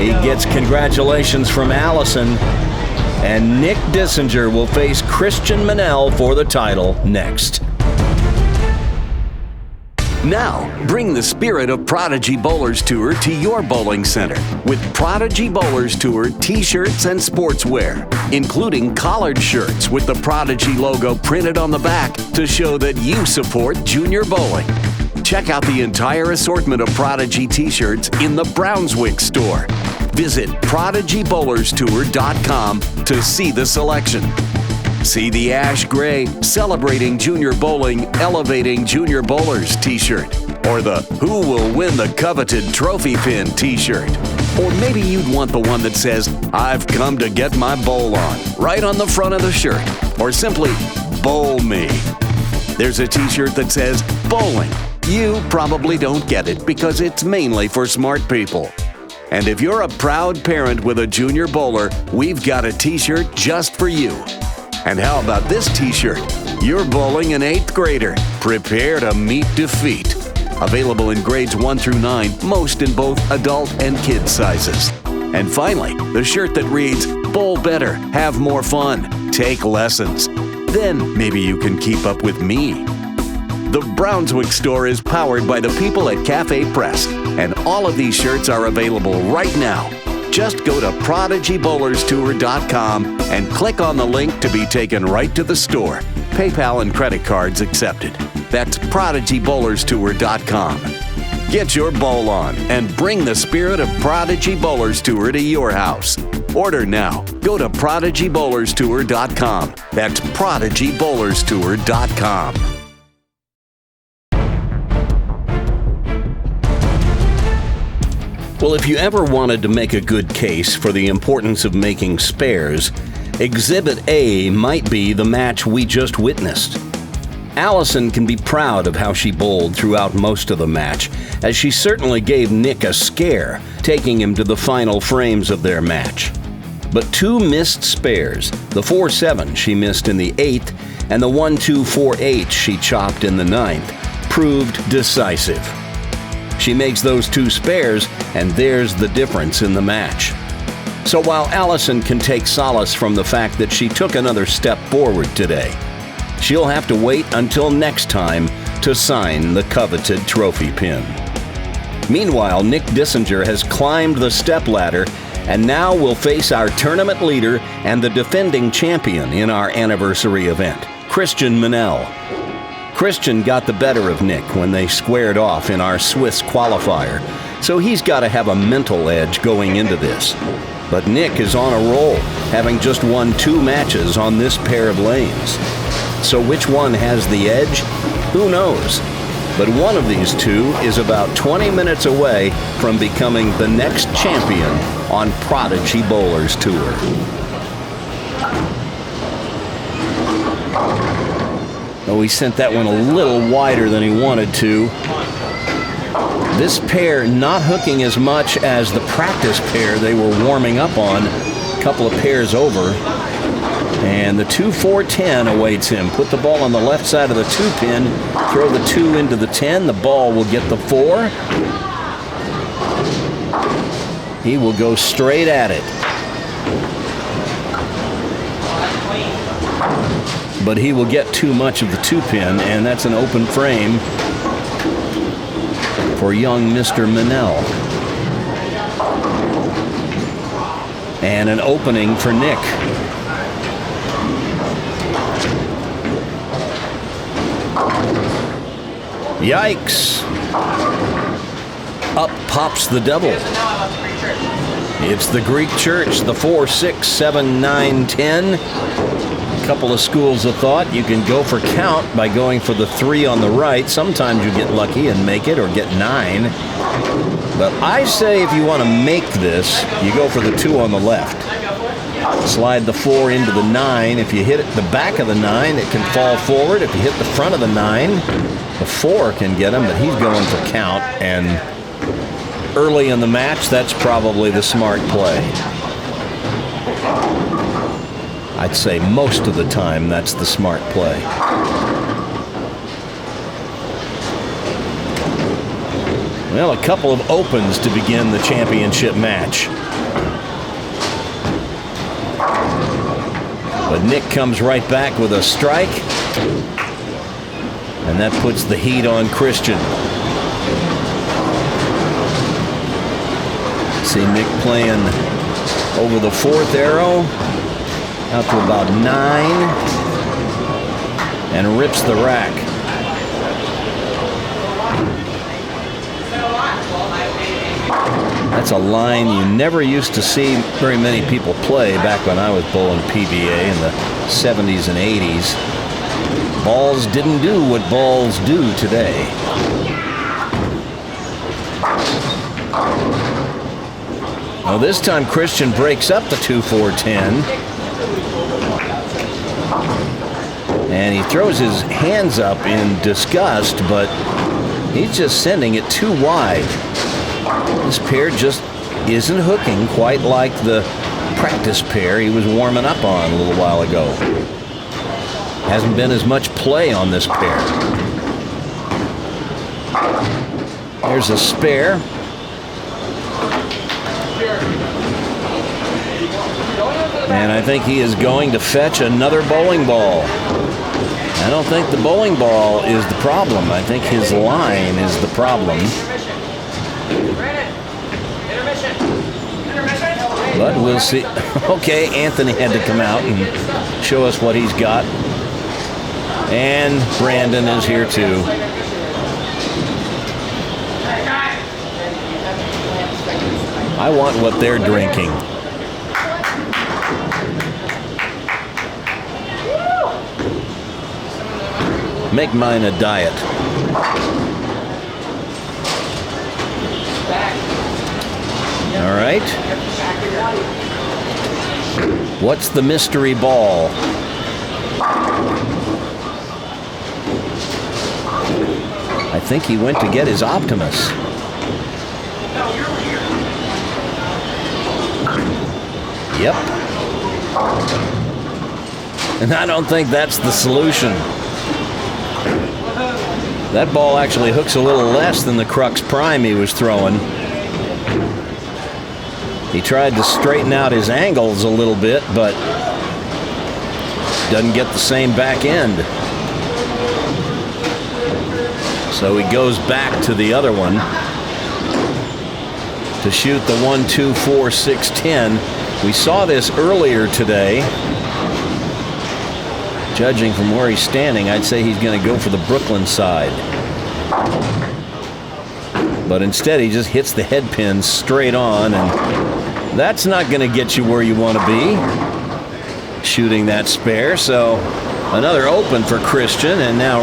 He gets congratulations from Alison. And Nick Dissinger will face Christian Manel for the title next. Now, bring the spirit of Prodigy Bowlers Tour to your bowling center with Prodigy Bowlers Tour t-shirts and sportswear, including collared shirts with the Prodigy logo printed on the back to show that you support junior bowling. Check out the entire assortment of Prodigy t-shirts in the Brownswick store. Visit PRODIGYBowlersTour.com to see the selection. See the ash gray Celebrating Junior Bowling, Elevating Junior Bowlers t-shirt, or the Who Will Win the Coveted Trophy Pin t-shirt. Or maybe you'd want the one that says, I've come to get my bowl on, right on the front of the shirt, or simply, Bowl Me. There's a t-shirt that says, Bowling. You probably don't get it because it's mainly for smart people. And if you're a proud parent with a junior bowler, we've got a t-shirt just for you. And how about this t-shirt? You're bowling an 8th grader. Prepare to meet defeat. Available in grades 1 through 9, most in both adult and kid sizes. And finally, the shirt that reads, Bowl better, have more fun, take lessons. Then maybe you can keep up with me. The Brownswick store is powered by the people at Cafe Press, and all of these shirts are available right now. Just go to PRODIGYBowlerstour.com and click on the link to be taken right to the store. PayPal and credit cards accepted. That's PRODIGYBowlerstour.com. Get your bowl on and bring the spirit of Prodigy Bowlers Tour to your house. Order now. Go to PRODIGYBowlerstour.com. That's PRODIGYBowlerstour.com. Well, if you ever wanted to make a good case for the importance of making spares, Exhibit A might be the match we just witnessed. Alison can be proud of how she bowled throughout most of the match, as she certainly gave Nick a scare, taking him to the final frames of their match. But 2 missed spares, the 4-7 she missed in the 8th and the 1-2-4-8 she chopped in the 9th, proved decisive. She makes those 2 spares, and there's the difference in the match. So while Alison can take solace from the fact that she took another step forward today, she'll have to wait until next time to sign the coveted trophy pin. Meanwhile, Nick Dissinger has climbed the stepladder and now will face our tournament leader and the defending champion in our anniversary event, Christian Manel. Christian got the better of Nick when they squared off in our Swiss qualifier, so he's got to have a mental edge going into this. But Nick is on a roll, having just won 2 matches on this pair of lanes. So which one has the edge? Who knows? But one of these 2 is about 20 minutes away from becoming the next champion on Prodigy Bowlers Tour. Oh, he sent that one a little wider than he wanted to. This pair not hooking as much as the practice pair they were warming up on a couple of pairs over. And the 2-4-10 awaits him. Put the ball on the left side of the 2-pin, throw the 2 into the 10, the ball will get the 4. He will go straight at it. But he will get too much of the 2-pin, and that's an open frame for young Mr. Manel. And an opening for Nick. Yikes! Up pops the devil. It's the Greek church, the 4, 6, 7, 9, 10. Couple of schools of thought. You can go for count by going for the 3 on the right. Sometimes you get lucky and make it or get 9. But I say if you want to make this, you go for the 2 on the left. Slide the 4 into the 9. If you hit it the back of the 9, it can fall forward. If you hit the front of the 9, the 4 can get him, but he's going for count. And early in the match, that's probably the smart play. I'd say most of the time that's the smart play. Well, a couple of opens to begin the championship match. But Nick comes right back with a strike. And that puts the heat on Christian. See Nick playing over the 4th arrow. Out to about 9, and rips the rack. That's a line you never used to see very many people play back when I was bowling PBA in the 70s and 80s. Balls didn't do what balls do today. Now this time Christian breaks up the 2-4-10. And he throws his hands up in disgust, but he's just sending it too wide. This pair just isn't hooking quite like the practice pair he was warming up on a little while ago. Hasn't been as much play on this pair. There's a spare. And I think he is going to fetch another bowling ball. I don't think the bowling ball is the problem. I think his line is the problem. But we'll see. Okay, Anthony had to come out and show us what he's got. And Brandon is here too. I want what they're drinking. Make mine a diet. All right. What's the mystery ball? I think he went to get his Optimus. Yep. And I don't think that's the solution. That ball actually hooks a little less than the Crux Prime he was throwing. He tried to straighten out his angles a little bit, but doesn't get the same back end. So he goes back to the other one to shoot the 1-2-4-6-10. We saw this earlier today. Judging from where he's standing, I'd say he's going to go for the Brooklyn side. But instead, he just hits the head pin straight on, and that's not going to get you where you want to be, shooting that spare. So another open for Christian, and now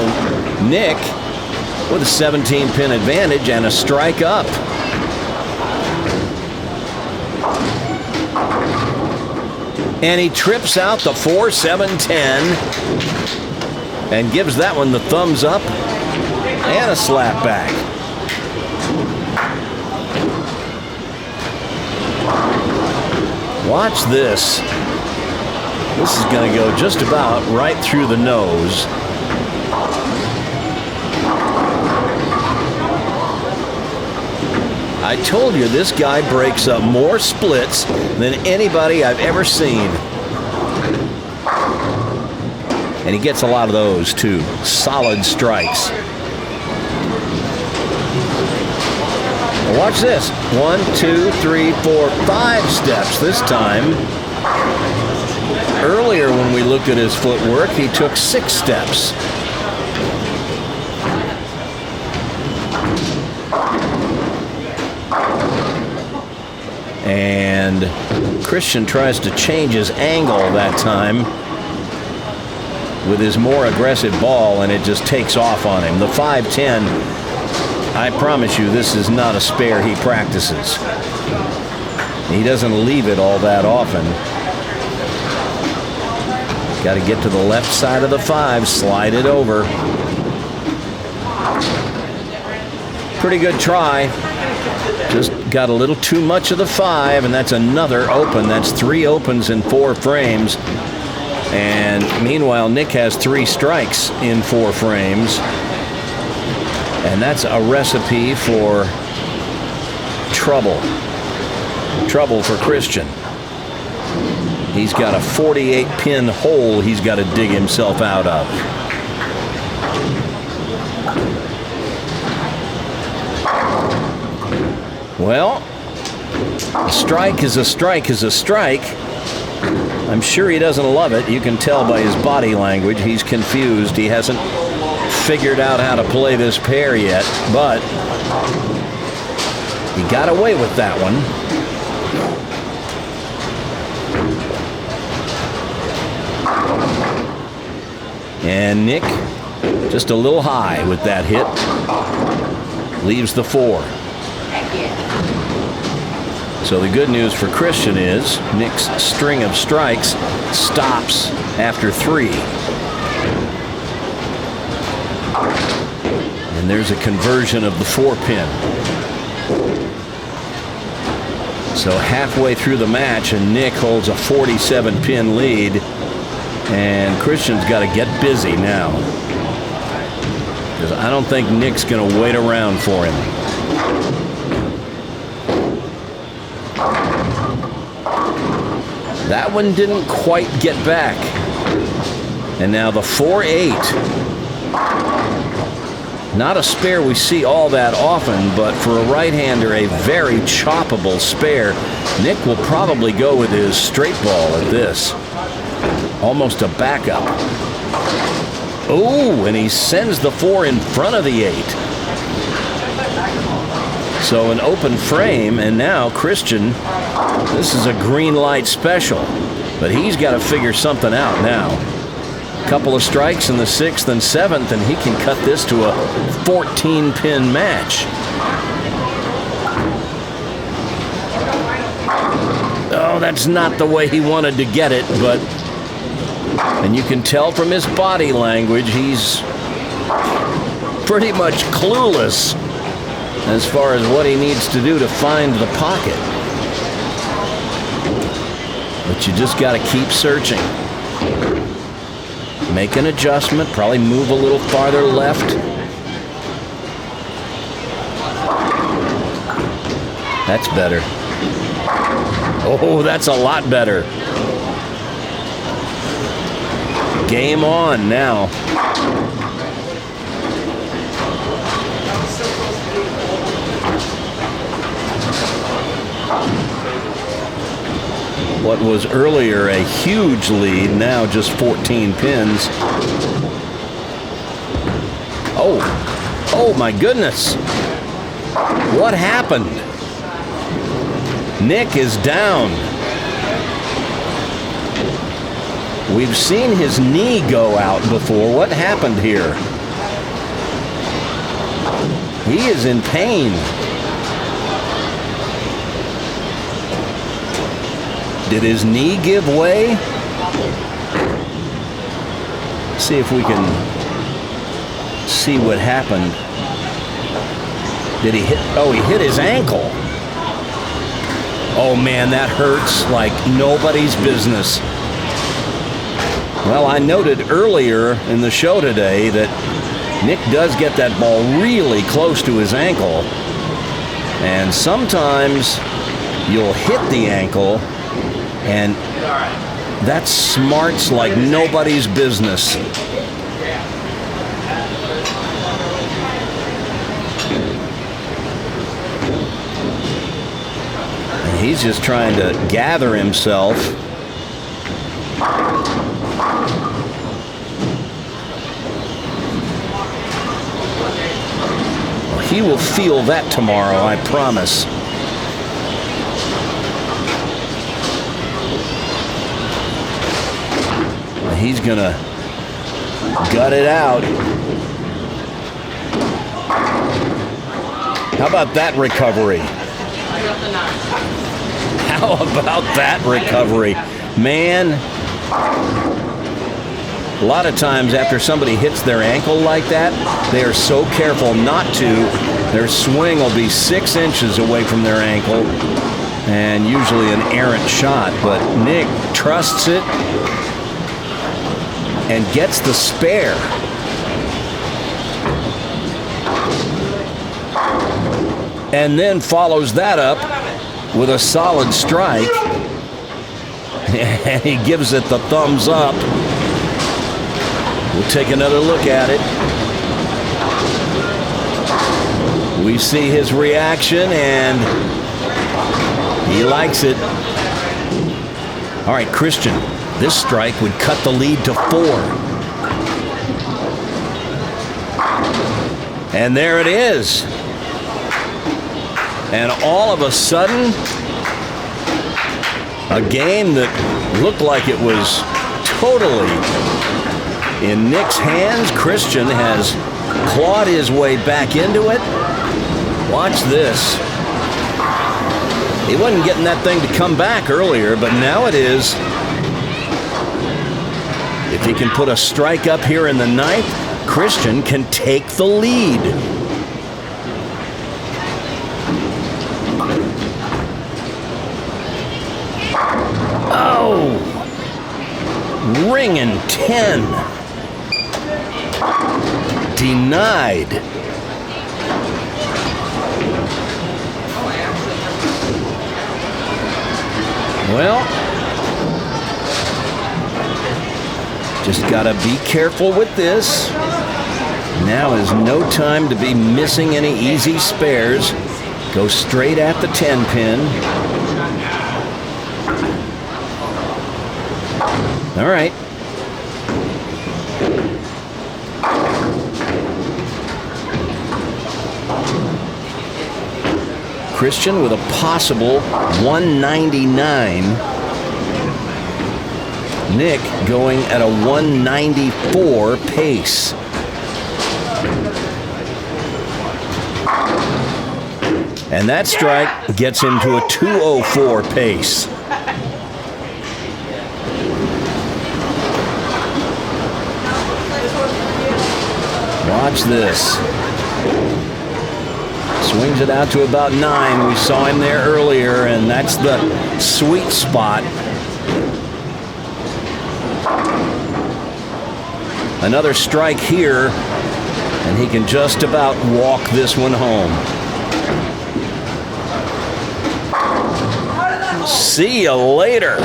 Nick with a 17-pin advantage and a strike up. And he trips out the 4-7-10 and gives that one the thumbs up and a slap back. Watch this. This is going to go just about right through the nose. I told you this guy breaks up more splits than anybody I've ever seen. And he gets a lot of those too. Solid strikes. Now watch this. 1, 2, 3, 4, 5 steps this time. Earlier when we looked at his footwork, he took 6 steps. And Christian tries to change his angle that time with his more aggressive ball, and it just takes off on him. The 5-10, I promise you, this is not a spare he practices. He doesn't leave it all that often. Got to get to the left side of the 5, slide it over. Pretty good try. Just got a little too much of the 5, and that's another open. That's 3 opens in 4 frames. And meanwhile, Nick has 3 strikes in 4 frames. And that's a recipe for trouble. Trouble for Christian. He's got a 48-pin hole he's got to dig himself out of. Well, a strike is a strike is a strike. I'm sure he doesn't love it. You can tell by his body language. He's confused. He hasn't figured out how to play this pair yet. But He got away with that one. And Nick just a little high with that hit. Leaves the 4. So the good news for Christian is Nick's string of strikes stops after 3. And there's a conversion of the 4-pin. So halfway through the match, and Nick holds a 47-pin lead. And Christian's got to get busy now, because I don't think Nick's going to wait around for him. That one didn't quite get back. And now the 4-8. Not a spare we see all that often, but for a right-hander, a very choppable spare. Nick will probably go with his straight ball at this. Almost a backup. Oh, and he sends the 4 in front of the 8. So an open frame, and now Christian, this is a green light special. But he's got to figure something out now. A couple of strikes in the 6th and 7th, and he can cut this to a 14-pin match. Oh, that's not the way he wanted to get it, but... And you can tell from his body language, he's pretty much clueless as far as what he needs to do to find the pocket. But you just got to keep searching. Make an adjustment, probably move a little farther left. That's better. Oh, that's a lot better. Game on now. What was earlier a huge lead, now just 14 pins. Oh my goodness. What happened? Nick is down. We've seen his knee go out before. What happened here? He is in pain. Did his knee give way? See if we can see what happened. Did he hit? Oh, he hit his ankle. Oh man, that hurts like nobody's business. Well, I noted earlier in the show today that Nick does get that ball really close to his ankle. And sometimes you'll hit the ankle, and that smarts like nobody's business. And he's just trying to gather himself. He will feel that tomorrow, I promise. He's gonna gut it out. How about that recovery? How about that recovery? Man, a lot of times after somebody hits their ankle like that, they are so careful not to. Their swing will be 6 inches away from their ankle, and usually an errant shot. But Nick trusts it and gets the spare. And then follows that up with a solid strike. And he gives it the thumbs up. We'll take another look at it. We see his reaction, and he likes it. All right, Christian, this strike would cut the lead to 4. And there it is. And all of a sudden, a game that looked like it was totally in Nick's hands. Christian has clawed his way back into it. Watch this. He wasn't getting that thing to come back earlier, but now it is. If he can put a strike up here in the ninth, Christian can take the lead. Oh! Ringing 10. Denied. Well, just gotta be careful with this. Now is no time to be missing any easy spares. Go straight at the 10 pin. All right. Christian with a possible 199. Nick going at a 194 pace. And that strike gets him to a 204 pace. Watch this. Swings it out to about 9. We saw him there earlier, and that's the sweet spot. Another strike here, and he can just about walk this one home. See you later.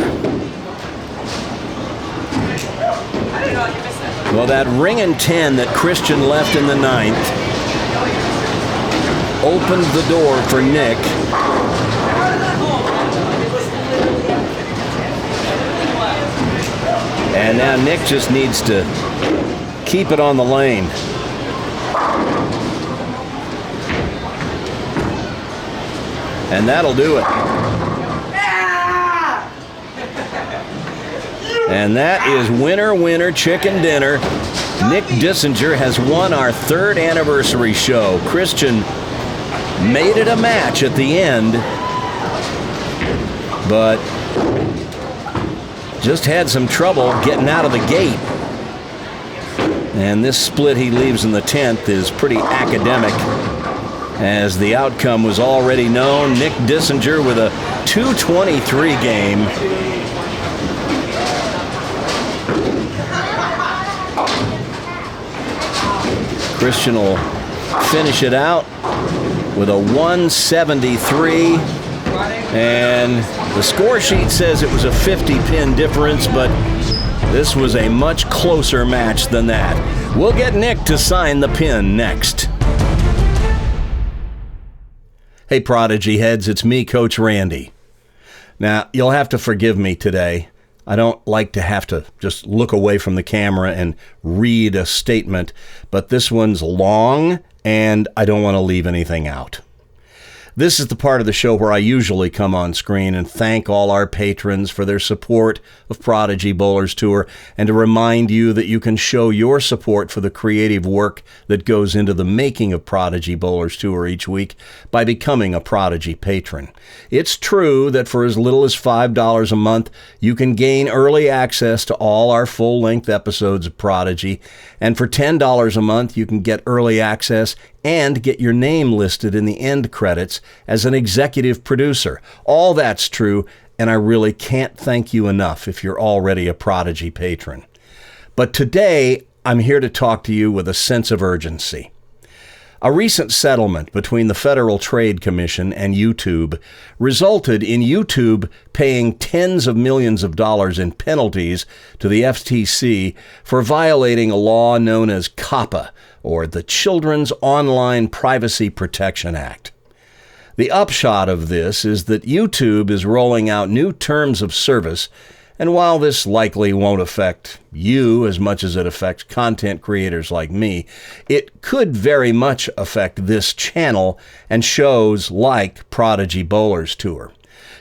Well, that ringing 10 that Christian left in the ninth opened the door for Nick. And now Nick just needs to keep it on the lane. And that'll do it. And that is winner, winner, chicken dinner. Nick Dissinger has won our 3rd anniversary show. Christian made it a match at the end, but just had some trouble getting out of the gate. And this split he leaves in the 10th is pretty academic, as the outcome was already known. Nick Dissinger with a 223 game. Christian will finish it out with a 173. And the score sheet says it was a 50-pin difference, but this was a much closer match than that. We'll get Nick to sign the pin next. Hey, Prodigy heads, it's me, Coach Randy. Now, you'll have to forgive me today. I don't like to have to just look away from the camera and read a statement, but this one's long, and I don't want to leave anything out. This is the part of the show where I usually come on screen and thank all our patrons for their support of Prodigy Bowlers Tour, and to remind you that you can show your support for the creative work that goes into the making of Prodigy Bowlers Tour each week by becoming a Prodigy patron. It's true that for as little as $5 a month, you can gain early access to all our full-length episodes of Prodigy, and for $10 a month, you can get early access and get your name listed in the end credits as an executive producer. All that's true, and I really can't thank you enough if you're already a Prodigy patron. But today, I'm here to talk to you with a sense of urgency. A recent settlement between the Federal Trade Commission and YouTube resulted in YouTube paying tens of millions of dollars in penalties to the FTC for violating a law known as COPPA, or the Children's Online Privacy Protection Act. The upshot of this is that YouTube is rolling out new terms of service And while this likely won't affect you as much as it affects content creators like me, it could very much affect this channel and shows like Prodigy Bowlers Tour.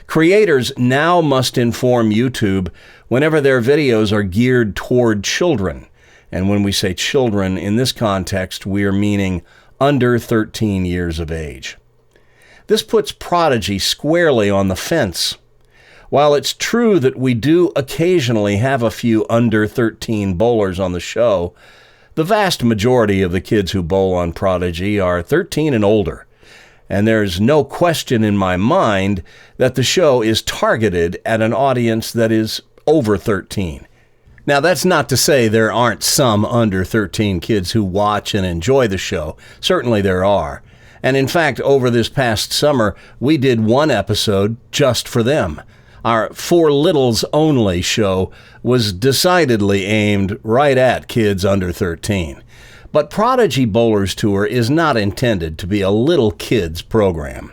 Creators now must inform YouTube whenever their videos are geared toward children. And when we say children in this context, we are meaning under 13 years of age. This puts Prodigy squarely on the fence. While it's true that we do occasionally have a few under 13 bowlers on the show, the vast majority of the kids who bowl on Prodigy are 13 and older. And there's no question in my mind that the show is targeted at an audience that is over 13. Now, that's not to say there aren't some under 13 kids who watch and enjoy the show. Certainly there are. And in fact, over this past summer, we did one episode just for them. Our For Littles Only show was decidedly aimed right at kids under 13. But Prodigy Bowlers Tour is not intended to be a little kids program.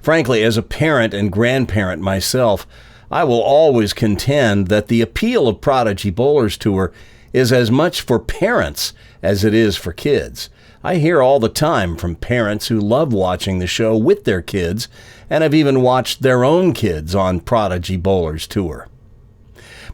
Frankly, as a parent and grandparent myself, I will always contend that the appeal of Prodigy Bowlers Tour is as much for parents as it is for kids. I hear all the time from parents who love watching the show with their kids and have even watched their own kids on Prodigy Bowlers Tour.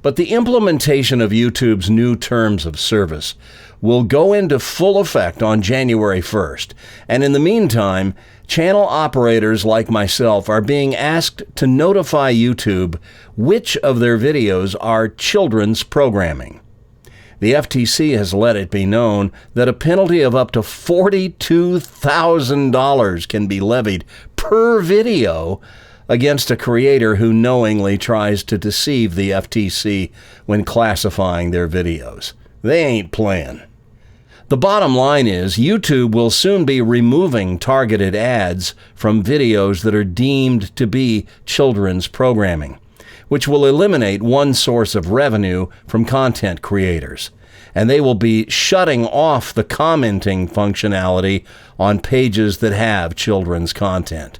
But the implementation of YouTube's new terms of service will go into full effect on January 1st, and in the meantime, channel operators like myself are being asked to notify YouTube which of their videos are children's programming. The FTC has let it be known that a penalty of up to $42,000 can be levied per video against a creator who knowingly tries to deceive the FTC when classifying their videos. They ain't playing. The bottom line is YouTube will soon be removing targeted ads from videos that are deemed to be children's programming, which will eliminate one source of revenue from content creators. And they will be shutting off the commenting functionality on pages that have children's content.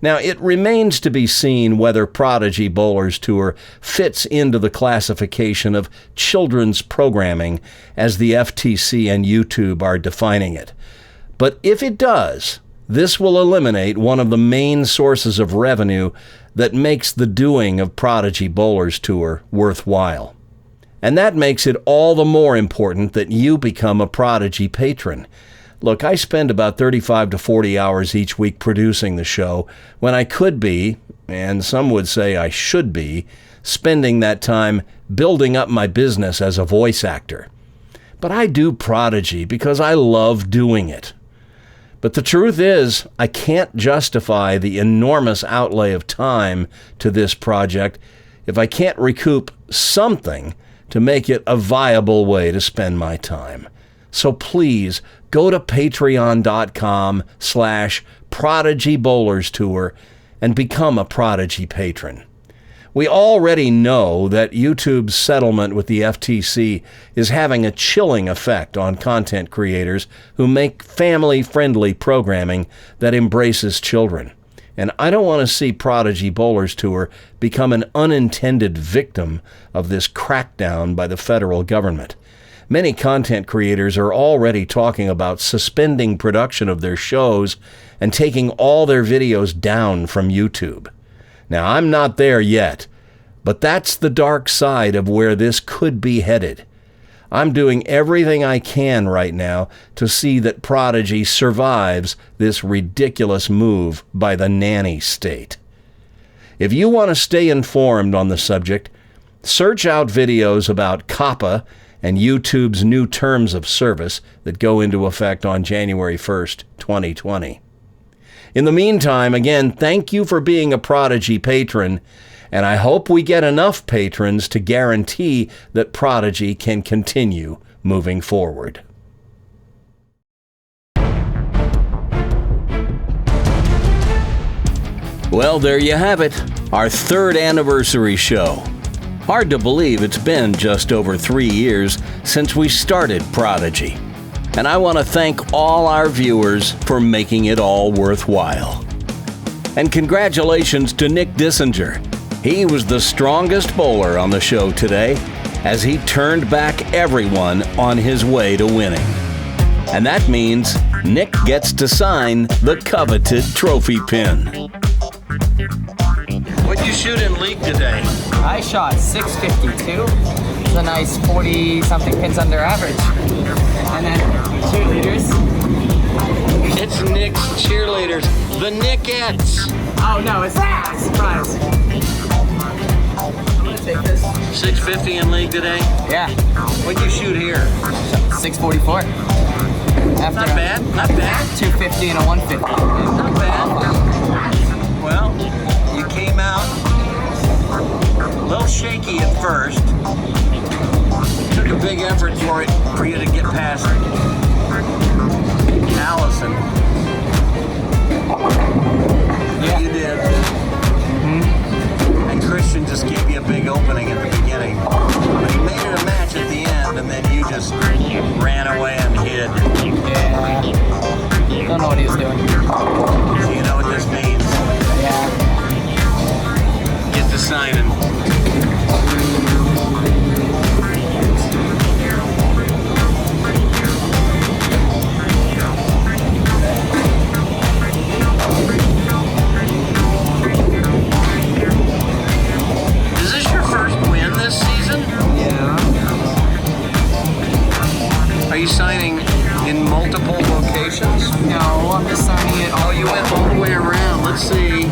Now, it remains to be seen whether Prodigy Bowlers Tour fits into the classification of children's programming as the FTC and YouTube are defining it. But if it does, this will eliminate one of the main sources of revenue that makes the doing of Prodigy Bowlers Tour worthwhile. And that makes it all the more important that you become a Prodigy patron. Look, I spend about 35 to 40 hours each week producing the show when I could be, and some would say I should be, spending that time building up my business as a voice actor. But I do Prodigy because I love doing it. But the truth is, I can't justify the enormous outlay of time to this project if I can't recoup something to make it a viable way to spend my time. So please go to patreon.com/Prodigy Bowlers Tour and become a Prodigy patron. We already know that YouTube's settlement with the FTC is having a chilling effect on content creators who make family-friendly programming that embraces children. And I don't want to see Prodigy Bowlers Tour become an unintended victim of this crackdown by the federal government. Many content creators are already talking about suspending production of their shows and taking all their videos down from YouTube. Now, I'm not there yet, but that's the dark side of where this could be headed. I'm doing everything I can right now to see that Prodigy survives this ridiculous move by the nanny state. If you want to stay informed on the subject, search out videos about COPPA and YouTube's new terms of service that go into effect on January 1st, 2020. In the meantime, again, thank you for being a Prodigy patron, and I hope we get enough patrons to guarantee that Prodigy can continue moving forward. Well, there you have it, our third anniversary show. Hard to believe it's been just over 3 years since we started Prodigy. And I want to thank all our viewers for making it all worthwhile. And congratulations to Nick Dissinger. He was the strongest bowler on the show today as he turned back everyone on his way to winning. And that means Nick gets to sign the coveted trophy pin. What'd you shoot in league today? I shot 652. It's a nice 40-something pins under average. And then cheerleaders. It's Nick's cheerleaders, the Nickettes. Oh no, it's a surprise. I'm gonna take this. 650 in league today? Yeah. What'd you shoot here? 644. After Not bad, not bad. 250 and a 150. Not bad. Well, you came out a little shaky at first. Took a big effort for you to get past Alison. Yeah. You did. And Christian just gave you a big opening at the beginning. But he made it a match at the end, and then you just ran away and hid. Yeah. Don't know what he was doing. So you know what this means. Yeah. Get to signing. Is this your first win this season? Yeah. Are you signing in multiple locations? No, I'm just signing it all. Oh, you went all the way around. Let's see.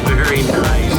Very nice.